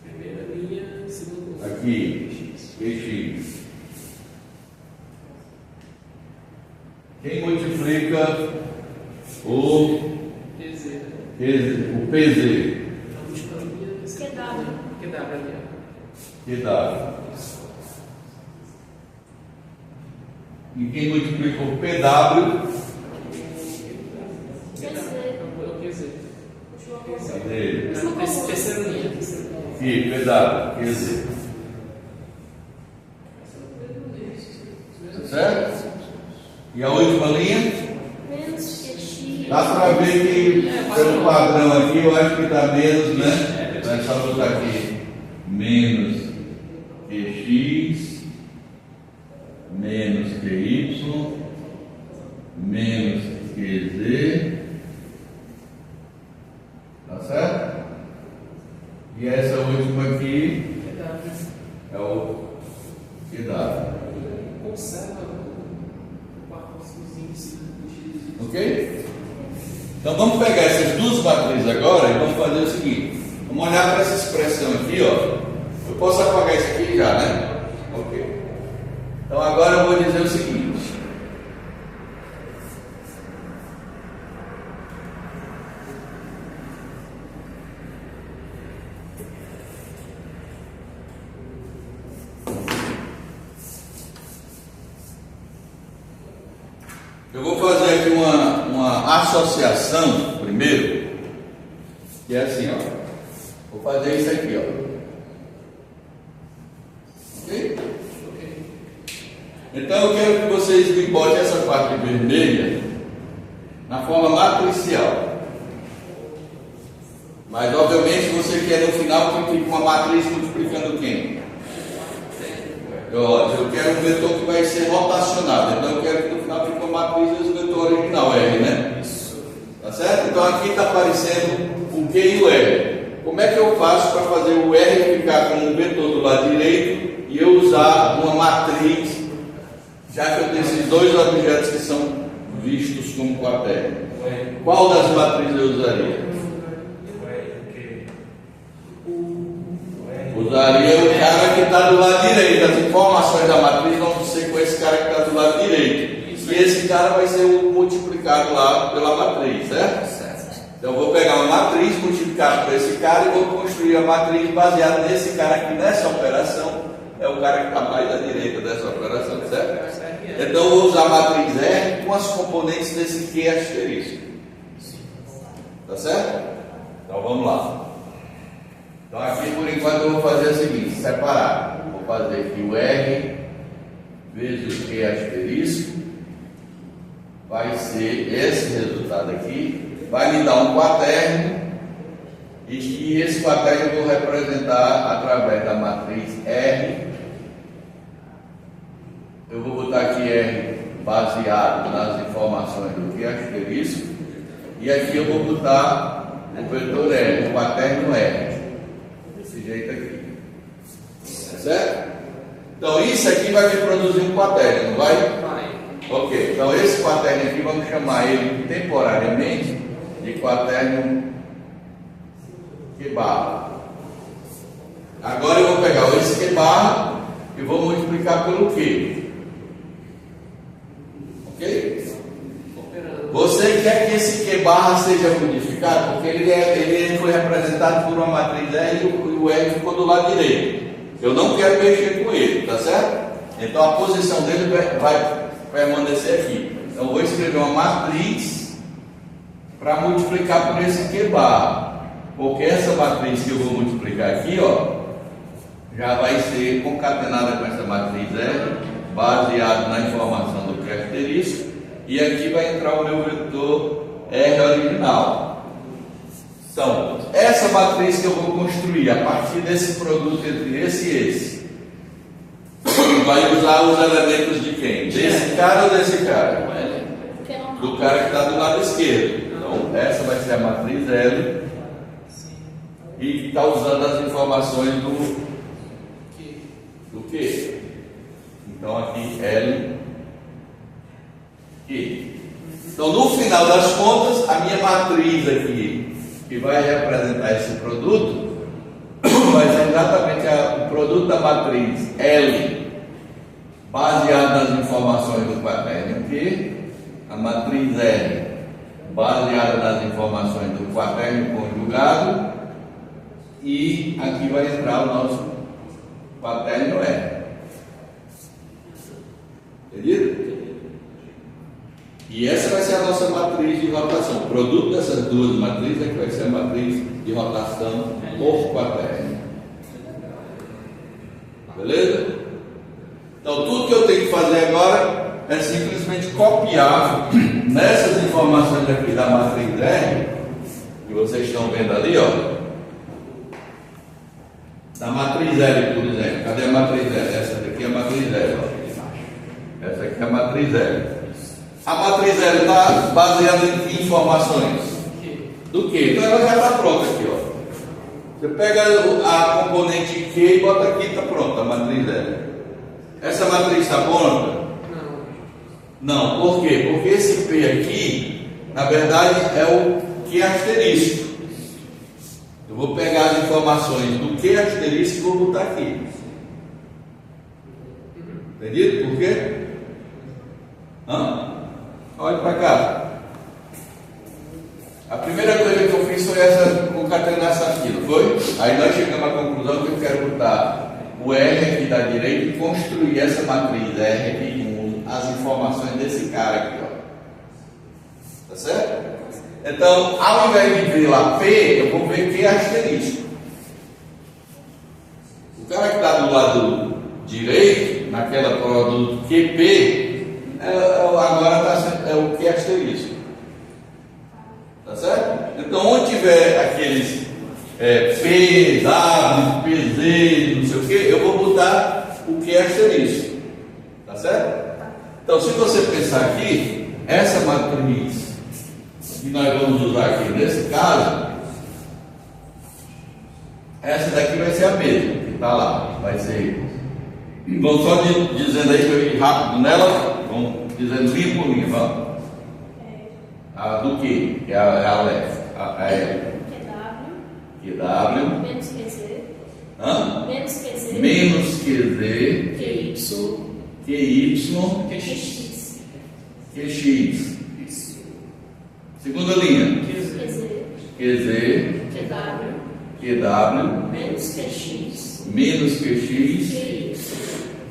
[SPEAKER 3] Primeira linha, segunda coluna.
[SPEAKER 1] Aqui, PX. Quem multiplica o
[SPEAKER 3] PZ.
[SPEAKER 1] PZ?
[SPEAKER 3] A última linha,
[SPEAKER 4] QW.
[SPEAKER 3] QW ali, ó.
[SPEAKER 1] QW. E quem multiplica o PW?
[SPEAKER 4] QZ.
[SPEAKER 3] É o QZ.
[SPEAKER 1] Cadê?
[SPEAKER 3] Terceira linha.
[SPEAKER 1] Aqui, PW, QZ. Tá certo? E a última linha?
[SPEAKER 4] Menos QX.
[SPEAKER 1] Dá para ver que pelo padrão aqui eu acho que está menos, né? Então é só botar aqui menos QX, menos QY, menos QZ. Tá certo? E essa última aqui é o QW.
[SPEAKER 3] Conserva o quartozinho de X.
[SPEAKER 1] Ok? Então vamos pegar essas duas matrizes agora e vamos fazer o seguinte. Vamos olhar para essa expressão aqui, ó. Eu posso apagar isso aqui já, né? Ok. Então agora eu vou dizer o seguinte. Eu vou fazer aqui uma associação primeiro, que é assim, ó. Vou fazer isso aqui, ó. Ok? Então eu quero que vocês me botem essa parte vermelha na forma matricial. Mas obviamente você quer no final que fique uma matriz multiplicando quem? Eu quero um vetor que vai ser rotacionado. Então eu quero que no final fique uma matriz do vetor original, R, né? Tá certo? Então aqui está aparecendo o Q e o R. Como é que eu faço para fazer o R ficar com um vetor do lado direito e eu usar uma matriz, já que eu tenho esses dois objetos que são vistos como quaterno? Qual das matrizes eu usaria? Usaria o cara que está do lado direito. As informações da matriz vão ser com esse cara que está do lado direito. E esse cara vai ser o multiplicado lá pela matriz, certo? Então eu vou pegar uma matriz multiplicada por esse cara e vou construir a matriz baseada nesse cara aqui, nessa operação. É o cara que está mais à direita dessa operação, certo? Então eu vou usar a matriz R com as componentes desse Q asterisco. Tá certo? Então vamos lá. Então aqui por enquanto eu vou fazer o seguinte, separar. Vou fazer aqui o R vezes o Q asterisco. Vai ser esse resultado aqui. Vai me dar um quaterno. E esse quaterno eu vou representar através da matriz R. Eu vou botar aqui R baseado nas informações do Q asterisco. E aqui eu vou botar o vetor R, o quaterno R. Desse jeito aqui. Certo? Então isso aqui vai me produzir um quaterno, não vai?
[SPEAKER 3] Vai.
[SPEAKER 1] Ok, então esse quaterno aqui vamos chamar ele temporariamente de quaterno Q barra. Agora eu vou pegar esse Q barra e vou multiplicar pelo Q. Ok? Você quer que esse Q barra seja modificado? Porque ele foi representado por uma matriz R e o R ficou do lado direito. Eu não quero mexer com ele, tá certo? Então a posição dele vai permanecer aqui. Então eu vou escrever uma matriz para multiplicar por esse Q barra. Porque essa matriz que eu vou multiplicar aqui, ó, já vai ser concatenada com essa matriz R, baseado na informação do Q asterisco. E aqui vai entrar o meu vetor R original. Então, essa matriz que eu vou construir a partir desse produto entre esse e esse, vai usar os elementos de quem? Desse cara ou desse cara?
[SPEAKER 4] Porque não
[SPEAKER 1] Do cara que está do lado esquerdo. Então, essa vai ser a matriz L e que está usando as informações do Q. Então, aqui L Q. Então, no final das contas, a minha matriz aqui, que vai representar esse produto, vai ser exatamente o produto da matriz L, baseado nas informações do quaternio Q, a matriz R, baseada nas informações do quaternio conjugado, e aqui vai entrar o nosso quaternio R. Entendido? E essa vai ser a nossa matriz de rotação. O produto dessas duas matrizes é que vai ser a matriz de rotação por quaternio. Beleza? Então, tudo que eu tenho que fazer agora é simplesmente copiar nessas informações aqui da matriz R, que vocês estão vendo ali, ó. Da matriz L, por exemplo. Cadê a matriz L? Essa daqui é a matriz L, ó. Essa aqui é a matriz L. A matriz L está baseada em informações do Q. Então ela já está pronta aqui, ó. Você pega a componente Q e bota aqui, está pronta a matriz L. Essa matriz está pronta? Não. Por quê? Porque esse P aqui, na verdade, é o Q asterisco. Eu vou pegar as informações do Q asterisco e vou botar aqui. Entendido? Por quê? Olha para cá. A primeira coisa que eu fiz foi essa concatenação aqui, não foi? Aí nós chegamos à conclusão que eu quero botar o R aqui da direita e construir essa matriz R aqui com as informações desse cara aqui, ó. Tá certo? Então, ao invés de ver lá P, eu vou ver Q asterisco. O cara que está do lado direito, naquela produto QP, agora é o Q asterisco. Tá certo? Então, onde tiver aqueles P, W, PZ, não sei o que, eu vou botar o Q asterisco. Tá certo? Então, se você pensar aqui, essa matriz que nós vamos usar aqui nesse caso, essa daqui vai ser a mesma que está lá. Vai ser. Vamos só dizendo aí que eu ir rápido nela. Vamos dizendo linha por linha, vamos. A do que? Que é a L. A L. QW.
[SPEAKER 4] Menos QZ. Menos QZ.
[SPEAKER 1] Menos QZ. QY. QX. Segunda linha. QZ. QW. Menos QX.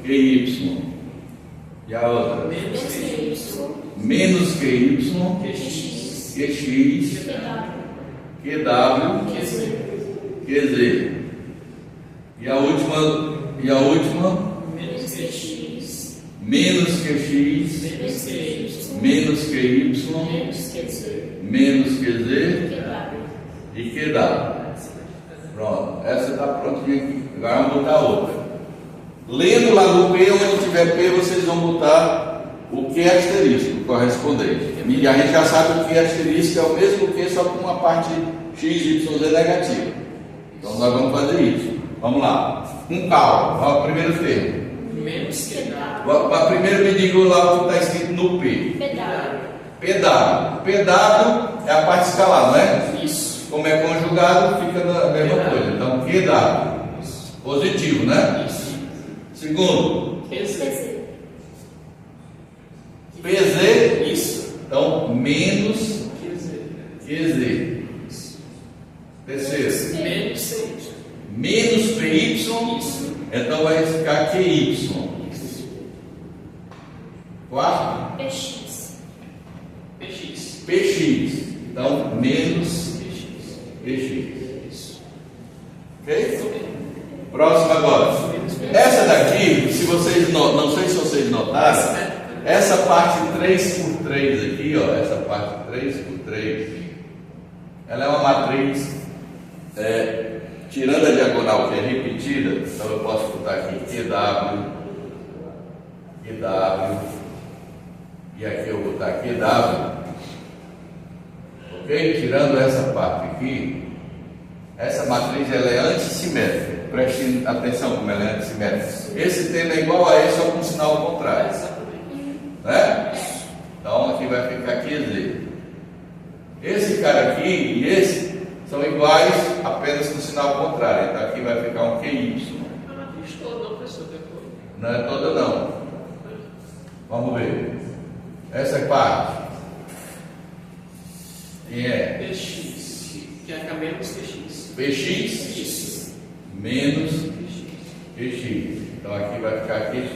[SPEAKER 1] QY. E a outra? Menos QY. QX. QW. QZ. E a última? Menos QX. Menos QY. Menos QZ. E QW. Pronto. Essa está prontinha aqui. Agora vamos botar outra. Lendo lá no P, onde tiver P, vocês vão botar o Q asterisco correspondente. E a gente já sabe que o Q asterisco é o mesmo Q, só com uma parte X, Y, Z negativa. Então nós vamos fazer isso. Vamos lá. Um cálculo. Olha o primeiro termo.
[SPEAKER 3] Menos QW.
[SPEAKER 1] Primeiro me diga lá o que está escrito no P. PW. PW é a parte escalar, não é?
[SPEAKER 3] Isso.
[SPEAKER 1] Como é conjugado, fica na mesma coisa. Então, QW. Positivo, né?
[SPEAKER 3] Isso.
[SPEAKER 1] Segundo.
[SPEAKER 3] QZ.
[SPEAKER 1] PZ.
[SPEAKER 3] Isso.
[SPEAKER 1] Então, menos
[SPEAKER 3] QZ.
[SPEAKER 1] Terceiro.
[SPEAKER 3] Menos CY.
[SPEAKER 1] Menos PY.
[SPEAKER 3] Isso.
[SPEAKER 1] Então vai ficar QY. Quarto.
[SPEAKER 4] PX.
[SPEAKER 1] PX. Então, menos PX.
[SPEAKER 3] Isso.
[SPEAKER 1] Ok? Próximo agora. Essa daqui, se vocês não sei se vocês notaram, Essa parte 3x3 aqui, ó, essa parte 3x3, ela é uma matriz, tirando a diagonal que é repetida, então eu posso botar aqui QW, e aqui eu vou botar QW, ok? Tirando essa parte aqui, essa matriz ela é antissimétrica. Preste atenção como ela é antissimétrica. Esse termo é igual a esse, só com um sinal ao contrário. Né? Então aqui vai ficar QZ. Esse cara aqui e esse são iguais, apenas com sinal ao contrário. Então aqui vai ficar um QY.
[SPEAKER 3] A matriz toda, não, professor, depois.
[SPEAKER 1] Não é toda não. Vamos ver. Essa parte. Quem é?
[SPEAKER 3] PX, que é menos PX.
[SPEAKER 1] PX
[SPEAKER 3] Isso.
[SPEAKER 1] menos
[SPEAKER 3] PX.
[SPEAKER 1] QX. Então aqui vai ficar QX.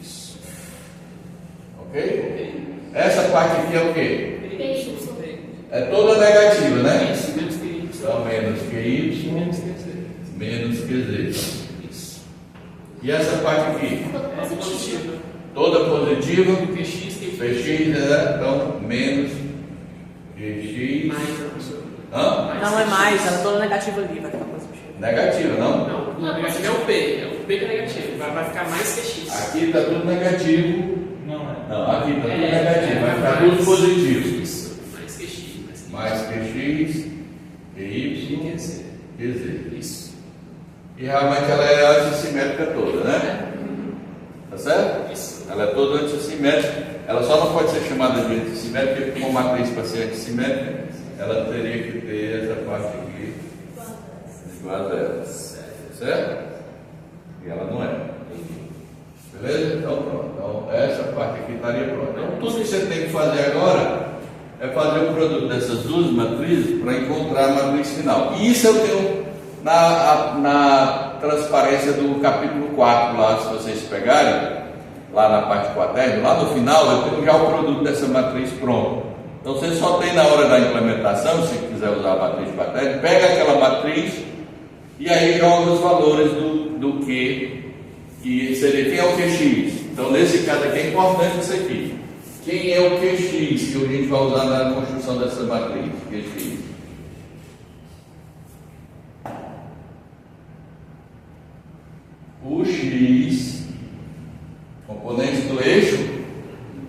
[SPEAKER 3] Isso.
[SPEAKER 1] Ok? Essa parte aqui é o quê?
[SPEAKER 4] PY.
[SPEAKER 1] É toda negativa, né?
[SPEAKER 3] Isso, menos QY.
[SPEAKER 1] Então menos QY
[SPEAKER 3] Menos QZ.
[SPEAKER 1] menos QZ.
[SPEAKER 3] Isso.
[SPEAKER 1] E essa parte aqui?
[SPEAKER 4] Toda
[SPEAKER 3] É
[SPEAKER 4] positiva.
[SPEAKER 3] positiva.
[SPEAKER 1] Toda positiva.
[SPEAKER 3] PX tem
[SPEAKER 1] PX, né? Então menos QX.
[SPEAKER 3] mais, professor.
[SPEAKER 1] Hã?
[SPEAKER 5] Não é mais, ela é toda negativa ali, vai ficar positiva.
[SPEAKER 1] Negativa, não?
[SPEAKER 3] Não, o negativo é o P. É o P que é negativo. Vai ficar mais QX.
[SPEAKER 1] Aqui está tudo negativo.
[SPEAKER 6] Não é.
[SPEAKER 1] Não, aqui está tudo negativo. Vai ficar tudo positivo.
[SPEAKER 3] Isso. Mais QX.
[SPEAKER 1] Mais QX, QY,
[SPEAKER 3] QZ.
[SPEAKER 1] QZ.
[SPEAKER 3] Isso.
[SPEAKER 1] E realmente ela é antissimétrica toda, né? Tá certo?
[SPEAKER 3] Isso.
[SPEAKER 1] Ela é toda antissimétrica. Ela só não pode ser chamada de antissimétrica porque uma matriz para ser antissimétrica, ela teria que ter essa parte aqui igual a zero. Certo? E ela não é. Beleza? Então pronto. Então essa parte aqui estaria pronta. Então tudo que você tem que fazer agora é fazer o produto dessas duas matrizes para encontrar a matriz final. E isso eu tenho na transparência do capítulo 4 lá, se vocês pegarem, lá na parte quaterno, lá no final eu tenho já o produto dessa matriz pronto. Então você só tem na hora da implementação, se quiser usar a matriz quaterno, pega aquela matriz e aí joga os valores do que seria, quem é o QX. Então nesse caso aqui é importante isso aqui. Quem é o QX que a gente vai usar na construção dessa matriz? QX. O X, componentes do eixo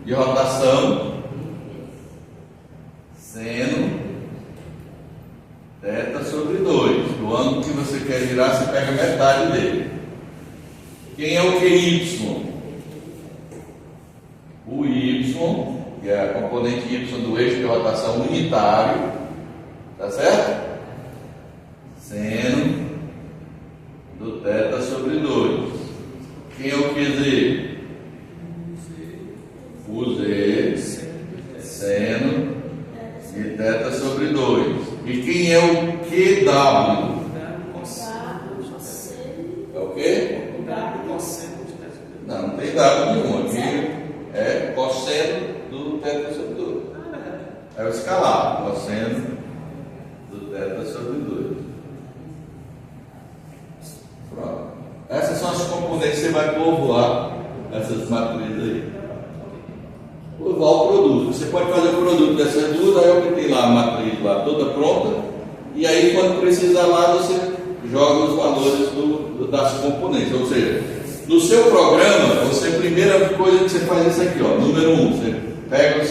[SPEAKER 1] de rotação, seno θ sobre 2. Do ângulo que você quer virar, você pega metade dele. Quem é o QY? O Y, que é a componente Y do eixo de rotação unitário, tá certo? Seno do θ sobre 2. Quem é o QZ? O Z, seno de θ sobre 2. E quem é o QW? É o quê? Não tem W nenhum. Aqui é cosseno do θ sobre 2. É o escalar, cosseno do θ sobre 2. Pronto. Essas são as componentes que você vai povoar essas matrizes aí. Povoar o produto. Você pode fazer o produto dessas duas, aí eu tem lá a matriz lá toda pronta. E aí quando precisar lá, você joga os valores das componentes. Ou seja, no seu programa, você, a primeira coisa que você faz é isso aqui, ó, número 1. Você pega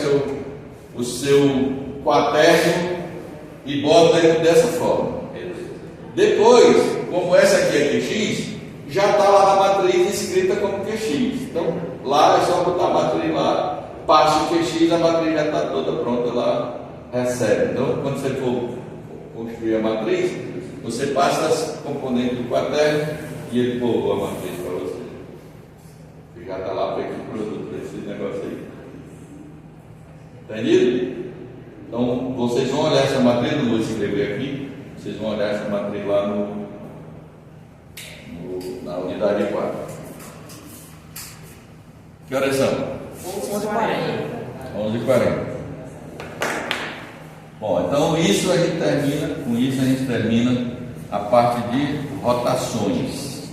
[SPEAKER 1] o seu quaterno e bota ele dessa forma. Depois, como essa aqui é QX, já está lá na matriz escrita como QX. Então, lá é só botar a matriz lá, parte QX, a matriz já está toda pronta lá, recebe. Então, quando você for construir a matriz, você passa as componentes do quaterno e ele povoa a matriz para você. Você já está lá feito o produto desse negócio aí. Entendido? Então, vocês vão olhar essa matriz, não vou escrever aqui, vocês vão olhar essa matriz lá na unidade 4. Que horas são?
[SPEAKER 5] 11h40.
[SPEAKER 1] 11h40. Bom, então com isso a gente termina a parte de rotações.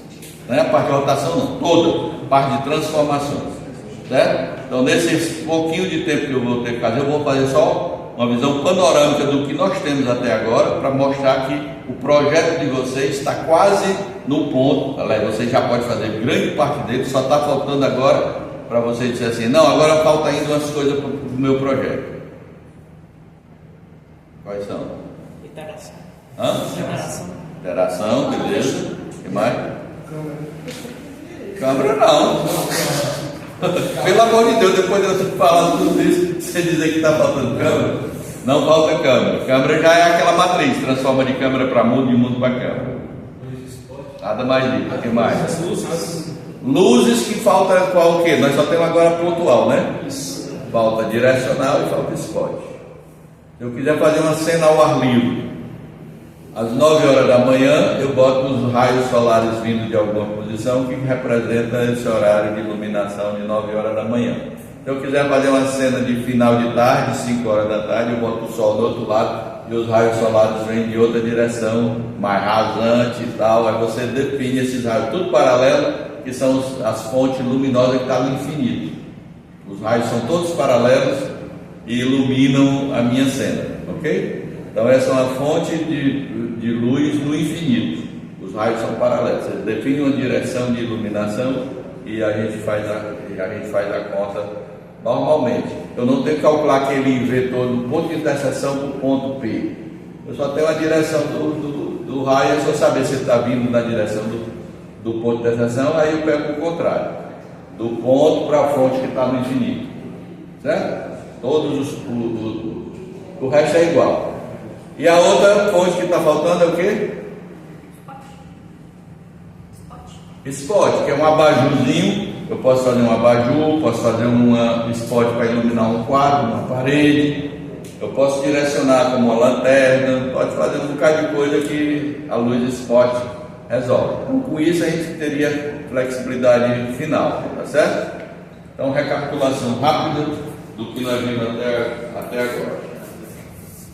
[SPEAKER 1] Não é a parte de rotação não, toda a parte de transformações. certo? Então, nesse pouquinho de tempo que eu vou ter que fazer, eu vou fazer só uma visão panorâmica do que nós temos até agora, para mostrar que o projeto de vocês está quase no ponto. Aliás, vocês já podem fazer grande parte dele, só está faltando agora para vocês dizer assim, não, agora falta ainda umas coisas do meu projeto. Quais são?
[SPEAKER 5] Interação.
[SPEAKER 1] Hã? Interação, beleza. O que mais? Câmera não. Pelo amor de Deus, depois de eu falar tudo isso, você dizer que está faltando câmera? Não falta câmera. Câmera já é aquela matriz, transforma de câmera para mundo e mundo para câmera. Nada mais disso. O que mais? Luzes que falta qual o quê? Nós só temos agora pontual, né? Falta direcional e falta spot. Se eu quiser fazer uma cena ao ar livre, às 9 horas da manhã, eu boto os raios solares vindo de alguma posição que representa esse horário de iluminação de 9 horas da manhã. Se eu quiser fazer uma cena de final de tarde, 5 horas da tarde, eu boto o sol do outro lado e os raios solares vêm de outra direção, mais rasante e tal. Aí você define esses raios, tudo paralelo, que são as fontes luminosas que estão no infinito. Os raios são todos paralelos e iluminam a minha cena, ok? Então essa é uma fonte de luz no infinito. Os raios são paralelos. Você define uma direção de iluminação e a gente faz a conta normalmente. Eu não tenho que calcular aquele vetor do ponto de interseção para o ponto P. Eu só tenho a direção do raio, é só saber se ele está vindo na direção do ponto de interseção, aí eu pego o contrário. Do ponto para a fonte que está no infinito. Certo? O resto é igual. E a outra fonte que está faltando é o quê? Spot, que é um abajurzinho. Eu posso fazer um abajur, posso fazer um spot para iluminar um quadro, uma parede. Eu posso direcionar como uma lanterna. Pode fazer um bocado de coisa que a luz spot resolve. Então, com isso a gente teria flexibilidade final, tá certo? Então, recapitulação rápida do que nós vimos até agora.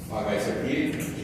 [SPEAKER 1] Vou apagar isso aqui.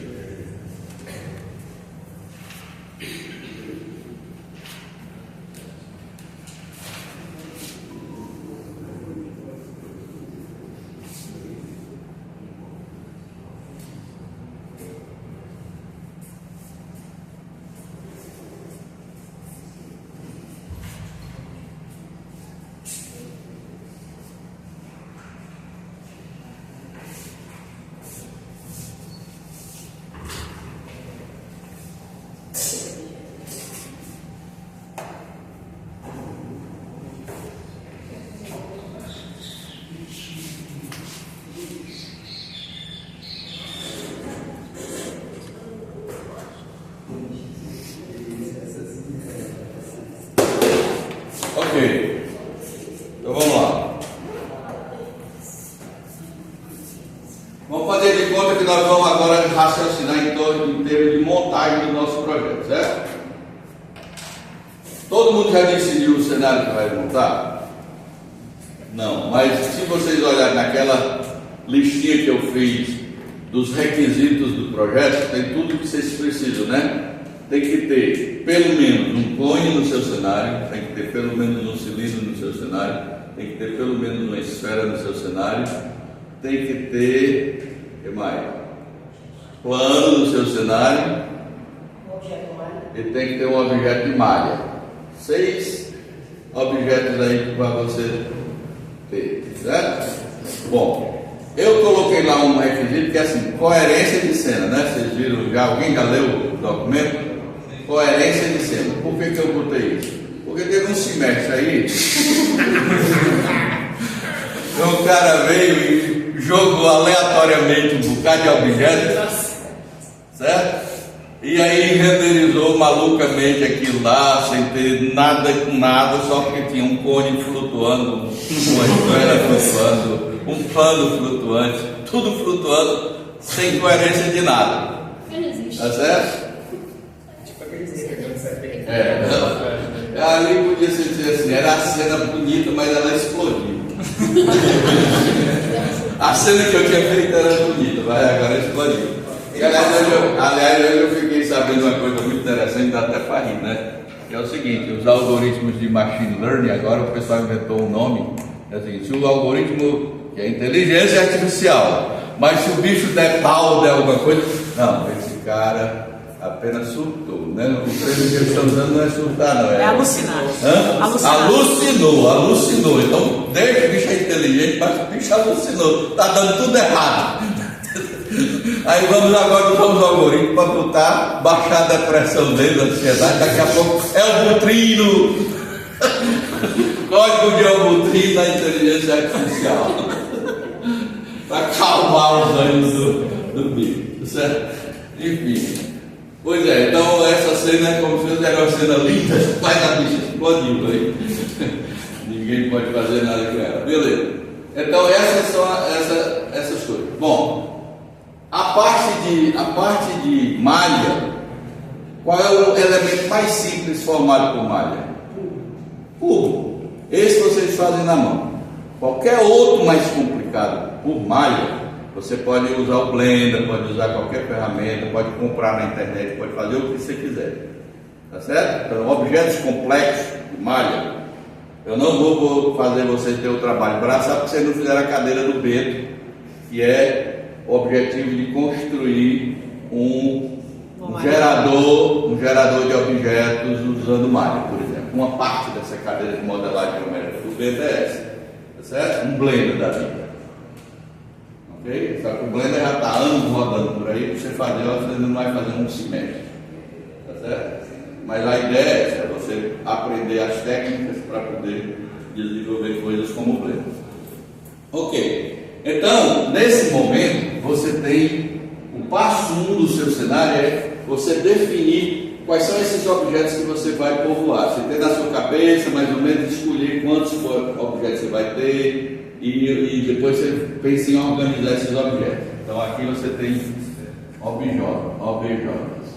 [SPEAKER 1] Ok, então vamos lá. Vamos fazer de conta que nós vamos agora raciocinar em termos de montagem do nosso projeto, certo? Todo mundo já decidiu o cenário que vai montar? Não, mas se vocês olharem naquela listinha que eu fiz dos requisitos do projeto, tem tudo que vocês precisam, né? Tem que ter pelo menos um cone no seu cenário, tem que ter pelo menos um cilindro no seu cenário, tem que ter pelo menos uma esfera no seu cenário, tem que ter, o que mais? Plano no seu cenário e tem que ter um objeto de malha. 6 objetos aí para você ter, certo? Bom, eu coloquei lá um requisito que é assim, coerência de cena, né? Vocês viram já? Alguém já leu o documento? Coerência de cena. Por que eu botei isso? Porque teve um semestre aí um cara veio e jogou aleatoriamente um bocado de objetos, certo? E aí renderizou malucamente aquilo lá, sem ter nada com nada, só porque tinha um cone flutuando, uma esfera flutuando, um pano flutuante, tudo flutuando, sem coerência de nada. Tá certo? Ali podia se dizer assim, era a cena bonita, mas ela explodiu. A cena que eu tinha feito era bonita, mas agora explodiu. E, aliás, eu fiquei sabendo uma coisa muito interessante, dá até para rir, né? Que é o seguinte, os algoritmos de machine learning, agora o pessoal inventou um nome, É o seguinte, se o algoritmo, que é inteligência artificial, mas se o bicho der pau, der alguma coisa, não, esse cara apenas surtou, né? O termo que eles estão usando não é surtar, não.
[SPEAKER 5] É alucinar.
[SPEAKER 1] Alucinar. Alucinou. Então, deixa o bicho é inteligente, mas o bicho alucinou. Está dando tudo errado. Aí vamos agora usar os algoritmos para botar, baixar a depressão dele, a ansiedade. Daqui a pouco é o Butrino. Código de Albutrino na inteligência artificial. Para acalmar os ânimos do bicho. Certo? Enfim. Pois é, então essa cena é como se fosse uma cena linda, mas a bicha explodiu aí. Ninguém pode fazer nada com ela. Beleza. Então essas são essas coisas. Bom, a parte de malha, qual é o elemento mais simples formado por malha? Cubo. Esse vocês fazem na mão. Qualquer outro mais complicado por malha, você pode usar o Blender, pode usar qualquer ferramenta, pode comprar na internet, pode fazer o que você quiser. Tá certo? Então, objetos complexos de malha, eu não vou fazer você ter o trabalho braçal porque vocês não fizeram a cadeira do Beto, que é o objetivo de construir um gerador de objetos usando malha, por exemplo. Uma parte dessa cadeira de modelagem geométrica do Beto é essa. Tá certo? Um Blender da vida. Okay? Só que o Blender já está anos rodando por aí, para você fazer, você não vai fazer um semestre. Tá certo? Mas a ideia é essa, é você aprender as técnicas para poder desenvolver coisas como o Blender. Ok. Então, nesse momento, você tem o passo 1 do seu cenário é você definir quais são esses objetos que você vai povoar. Você tem na sua cabeça, mais ou menos, escolher quantos objetos você vai ter e depois você pensa em organizar esses objetos. Então, aqui você tem objetos.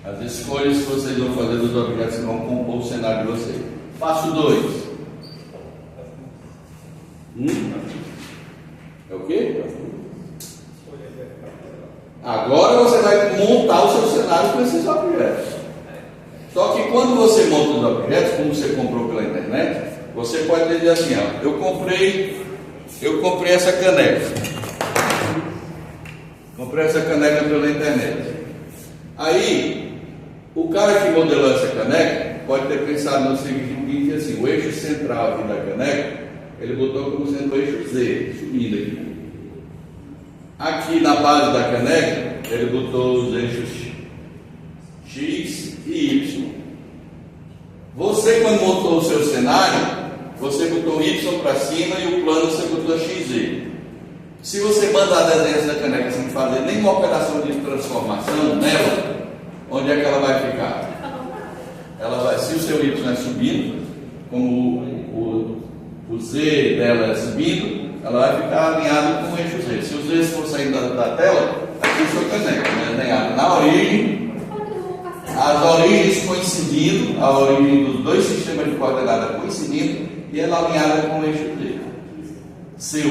[SPEAKER 1] As escolhas que vocês vão fazer dos objetos que vão compor o cenário de vocês. Passo 2. É o quê? Agora você vai montar o seu cenário com esses objetos. Só que quando você monta os objetos, como você comprou pela internet, você pode dizer assim, ó, eu comprei essa caneca. Comprei essa caneca pela internet. Aí, o cara que modelou essa caneca pode ter pensado no seguinte, assim, o eixo central aqui da caneca, ele botou como sendo o eixo Z, subindo aqui. Aqui na base da caneca, ele botou os eixos X e Y. Você, quando montou o seu cenário, você botou Y para cima e o plano você botou XZ. Se você mandar desenhar essa caneca sem fazer nenhuma operação de transformação nela, onde é que ela vai ficar? Ela vai, se o seu Y é subindo, como o Z dela é subindo, ela vai ficar alinhada com o eixo Z. Se o Z for saindo da tela, aqui é sua caneca, né? Alinhada na origem, as origens coincidindo, a origem dos dois sistemas de coordenada coincidindo, e ela alinhada com o eixo Z. Seu.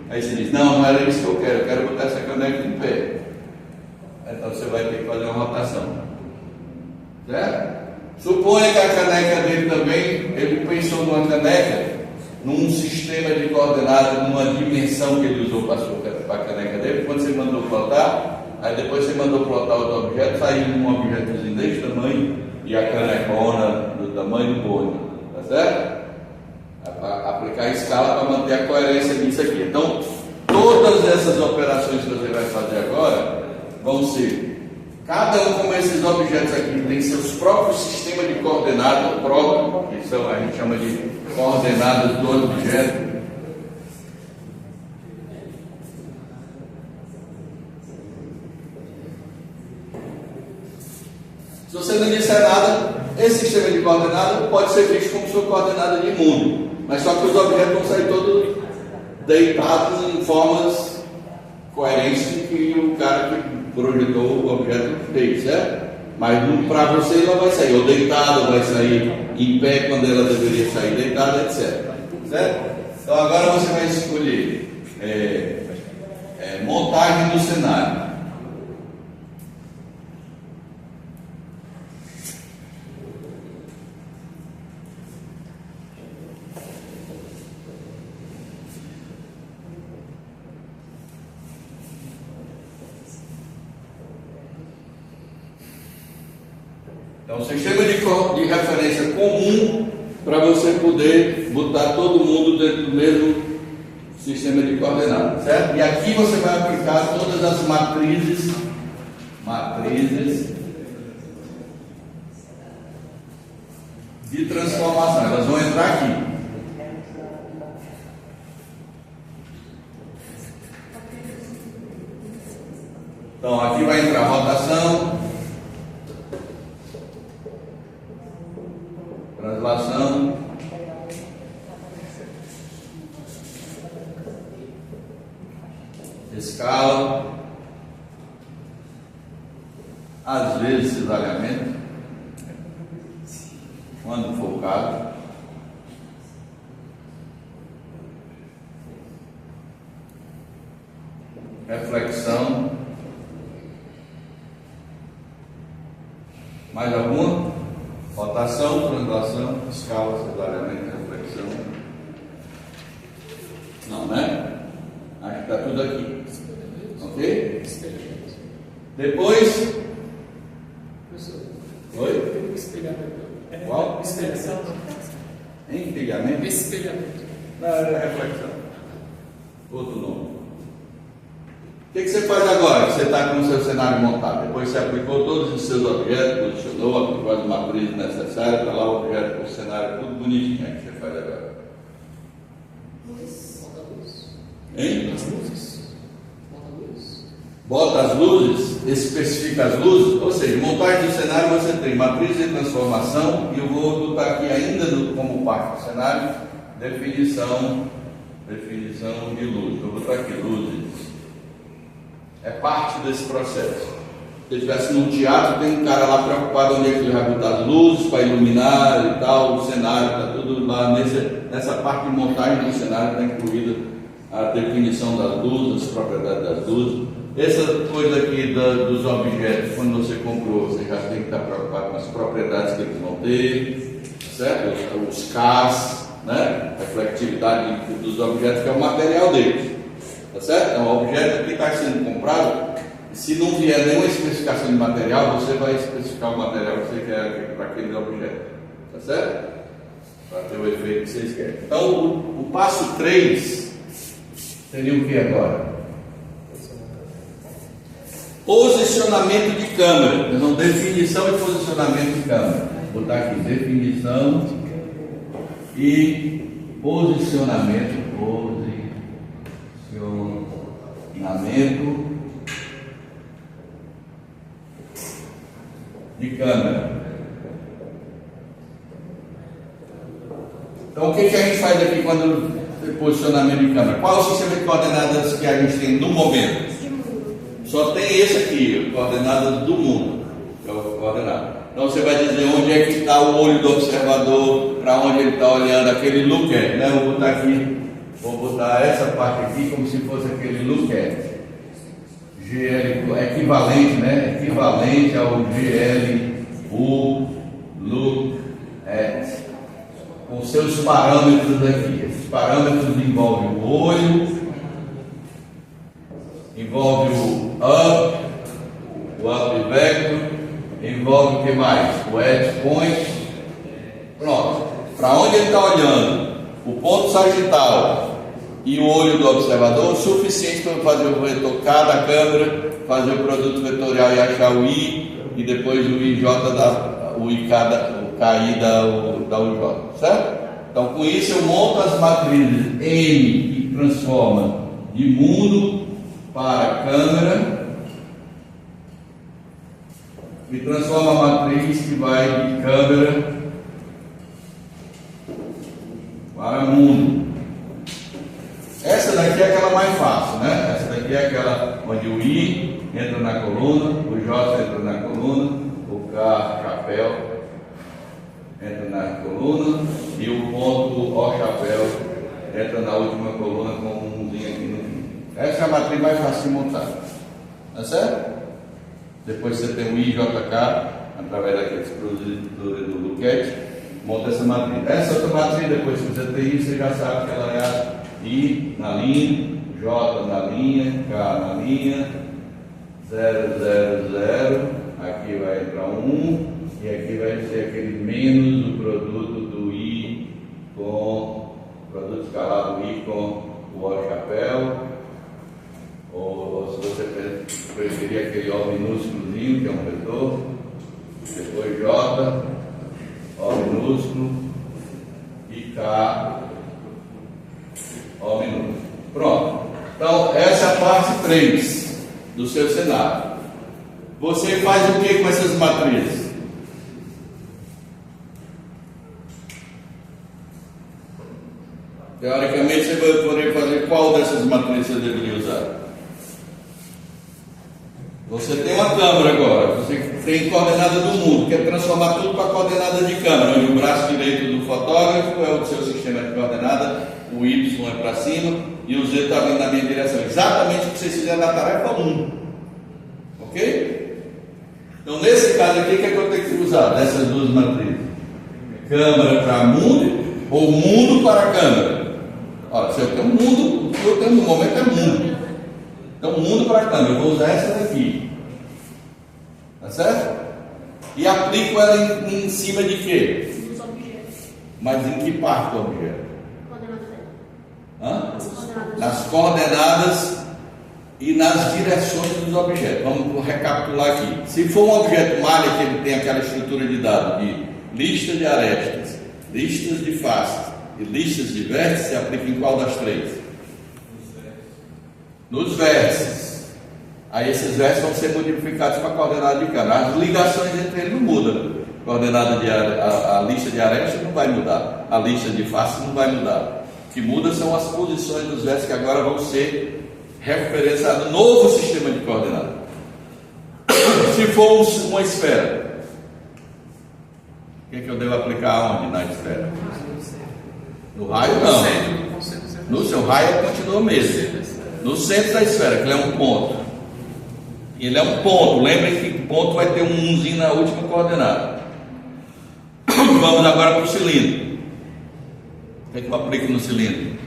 [SPEAKER 1] Aí você diz, não era isso que eu quero botar essa caneca em pé. Então você vai ter que fazer uma rotação. Certo? Suponha que a caneca dele também, ele pensou numa caneca, num sistema de coordenadas, numa dimensão que ele usou para a caneca dele. Quando você mandou plotar, aí depois você mandou plotar outro objeto, saiu um objetozinho desse tamanho e a canecona do tamanho do bolo. Tá certo? Aplicar a escala para manter a coerência disso aqui. Então, todas essas operações que você vai fazer agora vão ser, cada um como esses objetos aqui tem seus próprios sistemas de coordenadas próprios, que são, a gente chama de coordenadas do objeto. Se você não disser nada, esse sistema de coordenada pode ser visto como sua coordenada de mundo, mas só que os objetos vão sair todos deitados em formas coerentes que o cara que projetou o objeto fez, certo? Mas para você ela vai sair ou deitada, vai sair em pé quando ela deveria sair deitada, etc. Certo? Então agora você vai escolher montagem do cenário. É um sistema de referência comum para você poder botar todo mundo dentro do mesmo sistema de coordenadas, certo? E aqui você vai aplicar todas as matrizes de transformação, elas vão entrar aqui. Então aqui vai entrar rotação, translação, escala, às vezes cisalhamento, quando for o caso, reflexão, mais alguma? Rotação, translação, escala, cisalhamento, reflexão. Não, né? Acho que está tudo aqui. Ok? Depois. Oi?
[SPEAKER 3] Espelhamento.
[SPEAKER 1] Qual?
[SPEAKER 3] Espelhamento.
[SPEAKER 1] Empilhamento?
[SPEAKER 3] Espelhamento.
[SPEAKER 1] Não, é reflexão. Outro nome. O que você faz agora? Você está com o seu cenário montado. Depois você aplicou todos os seus objetos, posicionou, aplicou as matrizes necessárias, está lá o objeto, o cenário, tudo bonitinho. O que você faz agora?
[SPEAKER 3] Bota a luz.
[SPEAKER 1] Hein?
[SPEAKER 3] As luzes. Bota a luz.
[SPEAKER 1] Bota as luzes, especifica as luzes, ou seja, montagem do cenário você tem matriz de transformação, e eu vou botar aqui ainda como parte do cenário, definição de luz. Vou botar aqui luzes. É parte desse processo. Se eu estivesse num teatro, tem um cara lá preocupado onde é que ele vai botar as luzes para iluminar e tal, o cenário, está tudo lá nessa parte de montagem do cenário, está incluída a definição das luzes, as propriedades das luzes. Essa coisa aqui dos objetos, quando você comprou, você já tem que estar preocupado com as propriedades que eles vão ter, certo? Os Ks, né? A reflectividade dos objetos, que é o material deles. Tá certo? Então, o objeto aqui está sendo comprado. Se não vier nenhuma especificação de material, você vai especificar o material que você quer para aquele objeto. Tá certo? Para ter o efeito que vocês querem. Então, o passo 3 seria o que agora? Posicionamento de câmera. Então, definição e posicionamento de câmera. Vou botar aqui: definição e posicionamento de câmera. Então, o que a gente faz aqui quando tem posicionamento de câmera? Qual é o sistema de coordenadas que a gente tem no momento? Só tem esse aqui, coordenadas do mundo. É o coordenado. Então você vai dizer onde é que está o olho do observador, para onde ele está olhando, aquele looker, né? Vou botar essa parte aqui como se fosse aquele looker. GL equivalente, né? Equivalente ao GLU look at, com seus parâmetros aqui. Esses parâmetros envolvem o olho, envolve o up vector, envolve o que mais? O edge point. Pronto. Para onde ele está olhando, o ponto sagital e o olho do observador, o suficiente para fazer o vetor K da câmera, fazer o produto vetorial e achar o I, e depois o IJ o IK o KI da UJ, certo? Então, com isso eu monto as matrizes N, que transforma de mundo para câmera, e transforma a matriz que vai de câmera para mundo. Essa daqui é aquela mais fácil, né? Essa daqui é aquela onde o I entra na coluna, o J entra na coluna, o K, chapéu, entra na coluna, e o ponto O, chapéu, entra na última coluna com um umzinho aqui no fim. Essa é a matriz mais fácil de montar. Tá certo? Depois você tem o IJK, através daqueles produtores do Luquete, monta essa matriz. Essa outra matriz, depois que você tem isso, você já sabe que ela é a I na linha, J na linha, K na linha, 0, 0, 0, aqui vai entrar 1, E aqui vai ser aquele menos o produto do I com produto escalar do I com o O chapéu, ou se você preferir aquele O minúsculozinho, que é um vetor, depois J, O minúsculo e K, O minúsculo. Pronto. Então, essa é a parte 3 do seu cenário. Você faz o que com essas matrizes? Teoricamente, você vai poder fazer qual dessas matrizes você deveria usar? Você tem uma câmera agora, você tem coordenada do mundo, quer transformar tudo para coordenada de câmera, onde o braço direito do fotógrafo é o seu sistema de coordenada, o Y é para cima e o Z está vindo na minha direção. Exatamente o que vocês fizeram na tarefa 1. Ok? Então, nesse caso aqui, o que é que eu tenho que usar dessas duas matrizes? Câmera para mundo ou mundo para câmera? Olha, se eu tenho mundo, o que eu tenho no momento é mundo. Então, mundo para câmera, eu vou usar essa daqui. Tá certo? E aplico ela em cima de quê?
[SPEAKER 4] Dos objetos.
[SPEAKER 1] Mas em que parte do objeto?
[SPEAKER 4] Coordenadas dela.
[SPEAKER 1] Hã?
[SPEAKER 4] As coordenadas.
[SPEAKER 1] Nas coordenadas e nas direções dos objetos. Vamos recapitular aqui. Se for um objeto malha que ele tem aquela estrutura de dados de lista de arestas, listas de faces e listas de vértices, se aplica em qual das três? Nos vértices. Aí esses vértices vão ser modificados para a coordenada de câmera. As ligações entre eles não mudam. A lista de arestas não vai mudar. A lista de faces não vai mudar. O que muda são as posições dos vértices que agora vão ser referenciados no novo sistema de coordenadas. Se for uma esfera, o que é que eu devo aplicar onde na esfera? No raio não. No seu raio continua mesmo. No centro da esfera, que ele é um ponto. Ele é um ponto. Lembrem que ponto vai ter um 1zinho na última coordenada. Vamos agora para o cilindro. O que é que eu aplico no cilindro?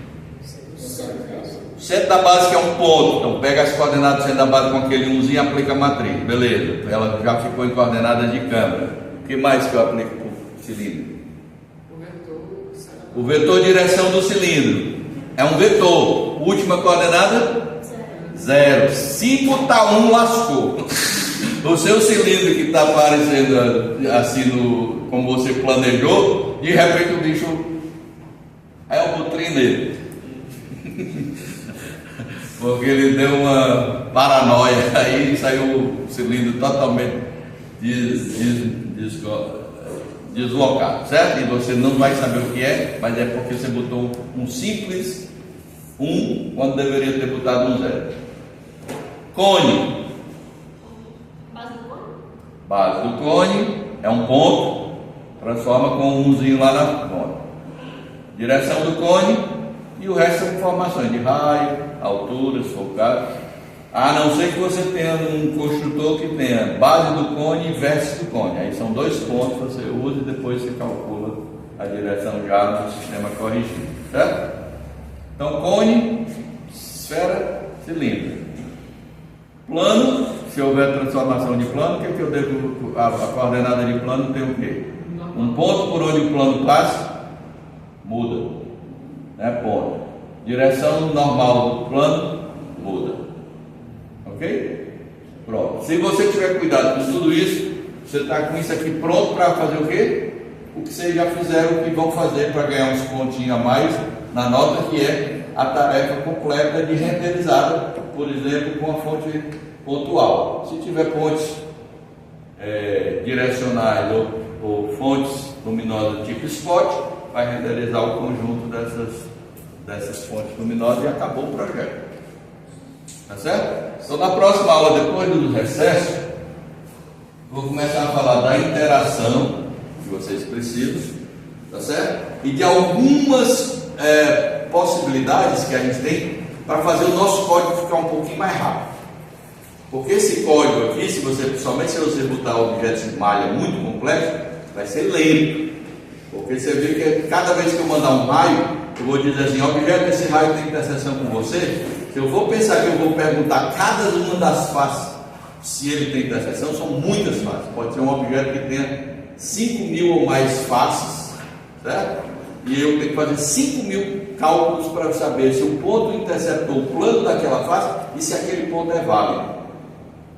[SPEAKER 1] O centro da base que é um ponto. Então pega as coordenadas do centro da base com aquele 1zinho e aplica a matriz. Beleza. Ela já ficou em coordenadas de câmera. O que mais que eu aplico para o cilindro? O vetor direção do cilindro é um vetor. Última coordenada? 0. Se botar 1, lascou. O seu cilindro que está aparecendo assim como você planejou, de repente o bicho é o butrim nele. Porque ele deu uma paranoia, aí saiu o cilindro totalmente deslocado, certo? E você não vai saber o que é, mas é porque você botou um simples 1 quando deveria ter botado um 0. Cone.
[SPEAKER 4] Base do cone?
[SPEAKER 1] Base do cone é um ponto, transforma com um 1zinho lá na ponta. Direção do cone e o resto são informações de raio, altura, se for o caso. A não ser que você tenha um construtor que tenha base do cone e vértice do cone. Aí são 2 pontos que você usa e depois você calcula a direção já no sistema corrigido, certo? Então, cone, esfera, cilindro. Plano, se houver transformação de plano, o que é que eu devo? A coordenada de plano tem o quê? Um ponto por onde o plano passa, muda. Né? Ponto. Direção normal do plano, muda. Ok? Pronto. Se você tiver cuidado com tudo isso, você está com isso aqui pronto para fazer o quê? O que vocês já fizeram, o que vão fazer para ganhar uns pontinhos a mais na nota, que é a tarefa completa de renderizada, por exemplo, com a fonte pontual. Se tiver pontes direcionais ou fontes luminosas tipo spot, vai renderizar o conjunto dessas fontes luminosas e acabou o projeto. Tá certo? Então, na próxima aula, depois do recesso, vou começar a falar da interação que vocês precisam, tá certo? E de algumas possibilidades que a gente tem para fazer o nosso código ficar um pouquinho mais rápido. Porque esse código aqui, somente se você botar objetos de malha muito complexo, vai ser lento. Porque você vê que cada vez que eu mandar um raio, eu vou dizer assim, objeto, esse raio tem interseção com você. Se eu vou pensar que eu vou perguntar cada uma das faces se ele tem interseção, são muitas faces. Pode ser um objeto que tenha 5.000 ou mais faces, certo? E eu tenho que fazer 5.000 cálculos para saber se o ponto interceptou o plano daquela face e se aquele ponto é válido,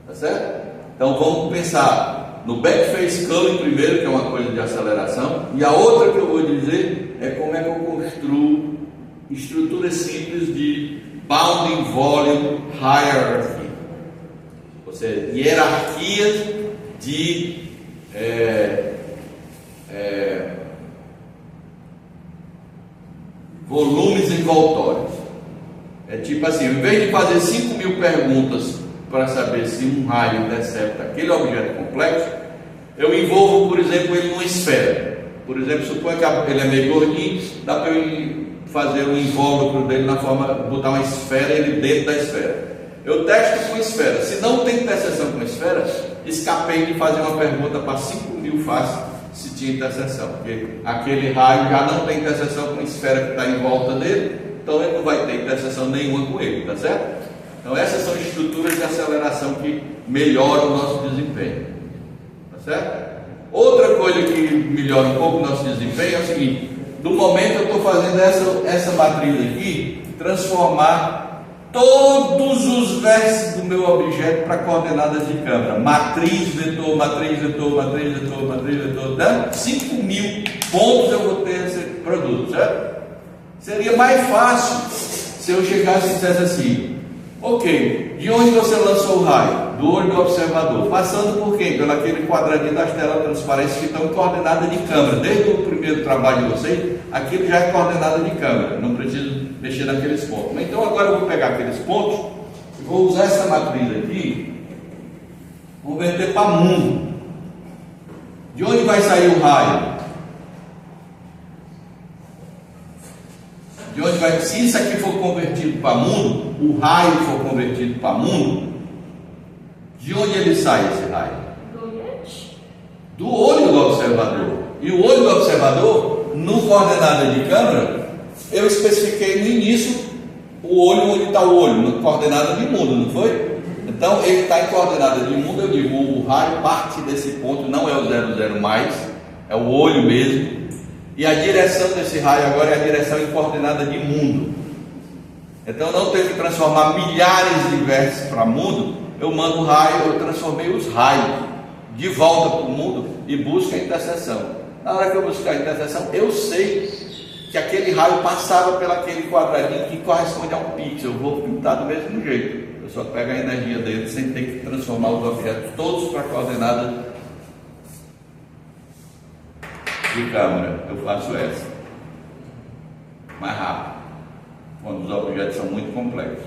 [SPEAKER 1] tá certo? Então vamos pensar no backface culling primeiro, que é uma coisa de aceleração, e a outra que eu vou dizer é como é que eu construo estruturas simples de bounding volume hierarchy, ou seja, hierarquias de volumes envoltórios. É tipo assim, em vez de fazer 5.000 perguntas para saber se um raio intercepta aquele objeto complexo, eu envolvo, por exemplo, ele numa esfera. Por exemplo, suponha que ele é meio gordinho, dá para eu fazer um invólucro dele na forma, botar uma esfera ele dentro da esfera. Eu testo com esfera. Se não tem interseção com esfera, escapei de fazer uma pergunta para 5.000 faces se tinha interseção, porque aquele raio já não tem interseção com a esfera que está em volta dele, então ele não vai ter interseção nenhuma com ele, tá certo? Então essas são estruturas de aceleração que melhoram o nosso desempenho, tá certo? Outra coisa que melhora um pouco o nosso desempenho é o seguinte: no momento eu estou fazendo essa matriz aqui, transformar todos os vértices do meu objeto para coordenadas de câmera, matriz, vetor, matriz, vetor, matriz, vetor, matriz, vetor, né? 5.000 pontos eu vou ter esse produto, certo? Seria mais fácil se eu chegasse e dissesse assim: ok, de onde você lançou o raio? Do olho do observador. Passando por quem? Pelo aquele quadradinho das telas transparentes que estão em coordenada de câmera. Desde o primeiro trabalho de vocês, aquilo já é coordenada de câmera. Não preciso mexer naqueles pontos. Então agora eu vou pegar aqueles pontos e vou usar essa matriz aqui, converter para mundo. De onde vai sair o raio? De onde vai? Se isso aqui for convertido para mundo, o raio for convertido para mundo, de onde ele sai esse raio? Do olho do observador. E o olho do observador, no coordenada de câmera, eu especifiquei no início o olho, onde está o olho, na coordenada de mundo, não foi? Então ele está em coordenada de mundo, eu digo, o raio parte desse ponto, não é o 00 mais, é o olho mesmo. E a direção desse raio agora é a direção em coordenada de mundo. Então eu não tenho que transformar milhares de vértices para mundo, eu mando o raio, eu transformei os raios de volta para o mundo e busco a interseção. Na hora que eu buscar a interseção, eu sei que aquele raio passava pelo aquele quadradinho que corresponde a um pixel. Eu vou pintar do mesmo jeito. Eu só pego a energia dele sem ter que transformar os objetos todos para coordenada de câmera. Eu faço essa mais rápido, quando os objetos são muito complexos.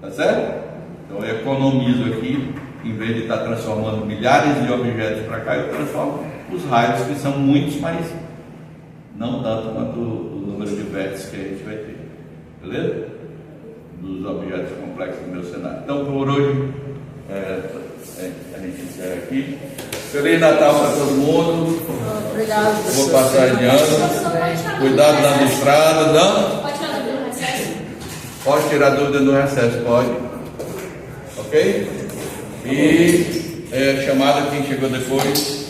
[SPEAKER 1] Tá certo? Então eu economizo aqui, em vez de estar transformando milhares de objetos para cá, eu transformo os raios que são muitos, mas não tanto quanto o número de vértices que a gente vai ter. Beleza? Dos objetos complexos do meu cenário. Então por hoje a gente encerra aqui. Feliz Natal para todo mundo.
[SPEAKER 5] Obrigado.
[SPEAKER 1] Vou passar adiante. Cuidado nas estradas, não?
[SPEAKER 4] Pode tirar dúvida no recesso?
[SPEAKER 1] Pode tirar dúvida no recesso, pode. Ok? E chamada quem chegou depois.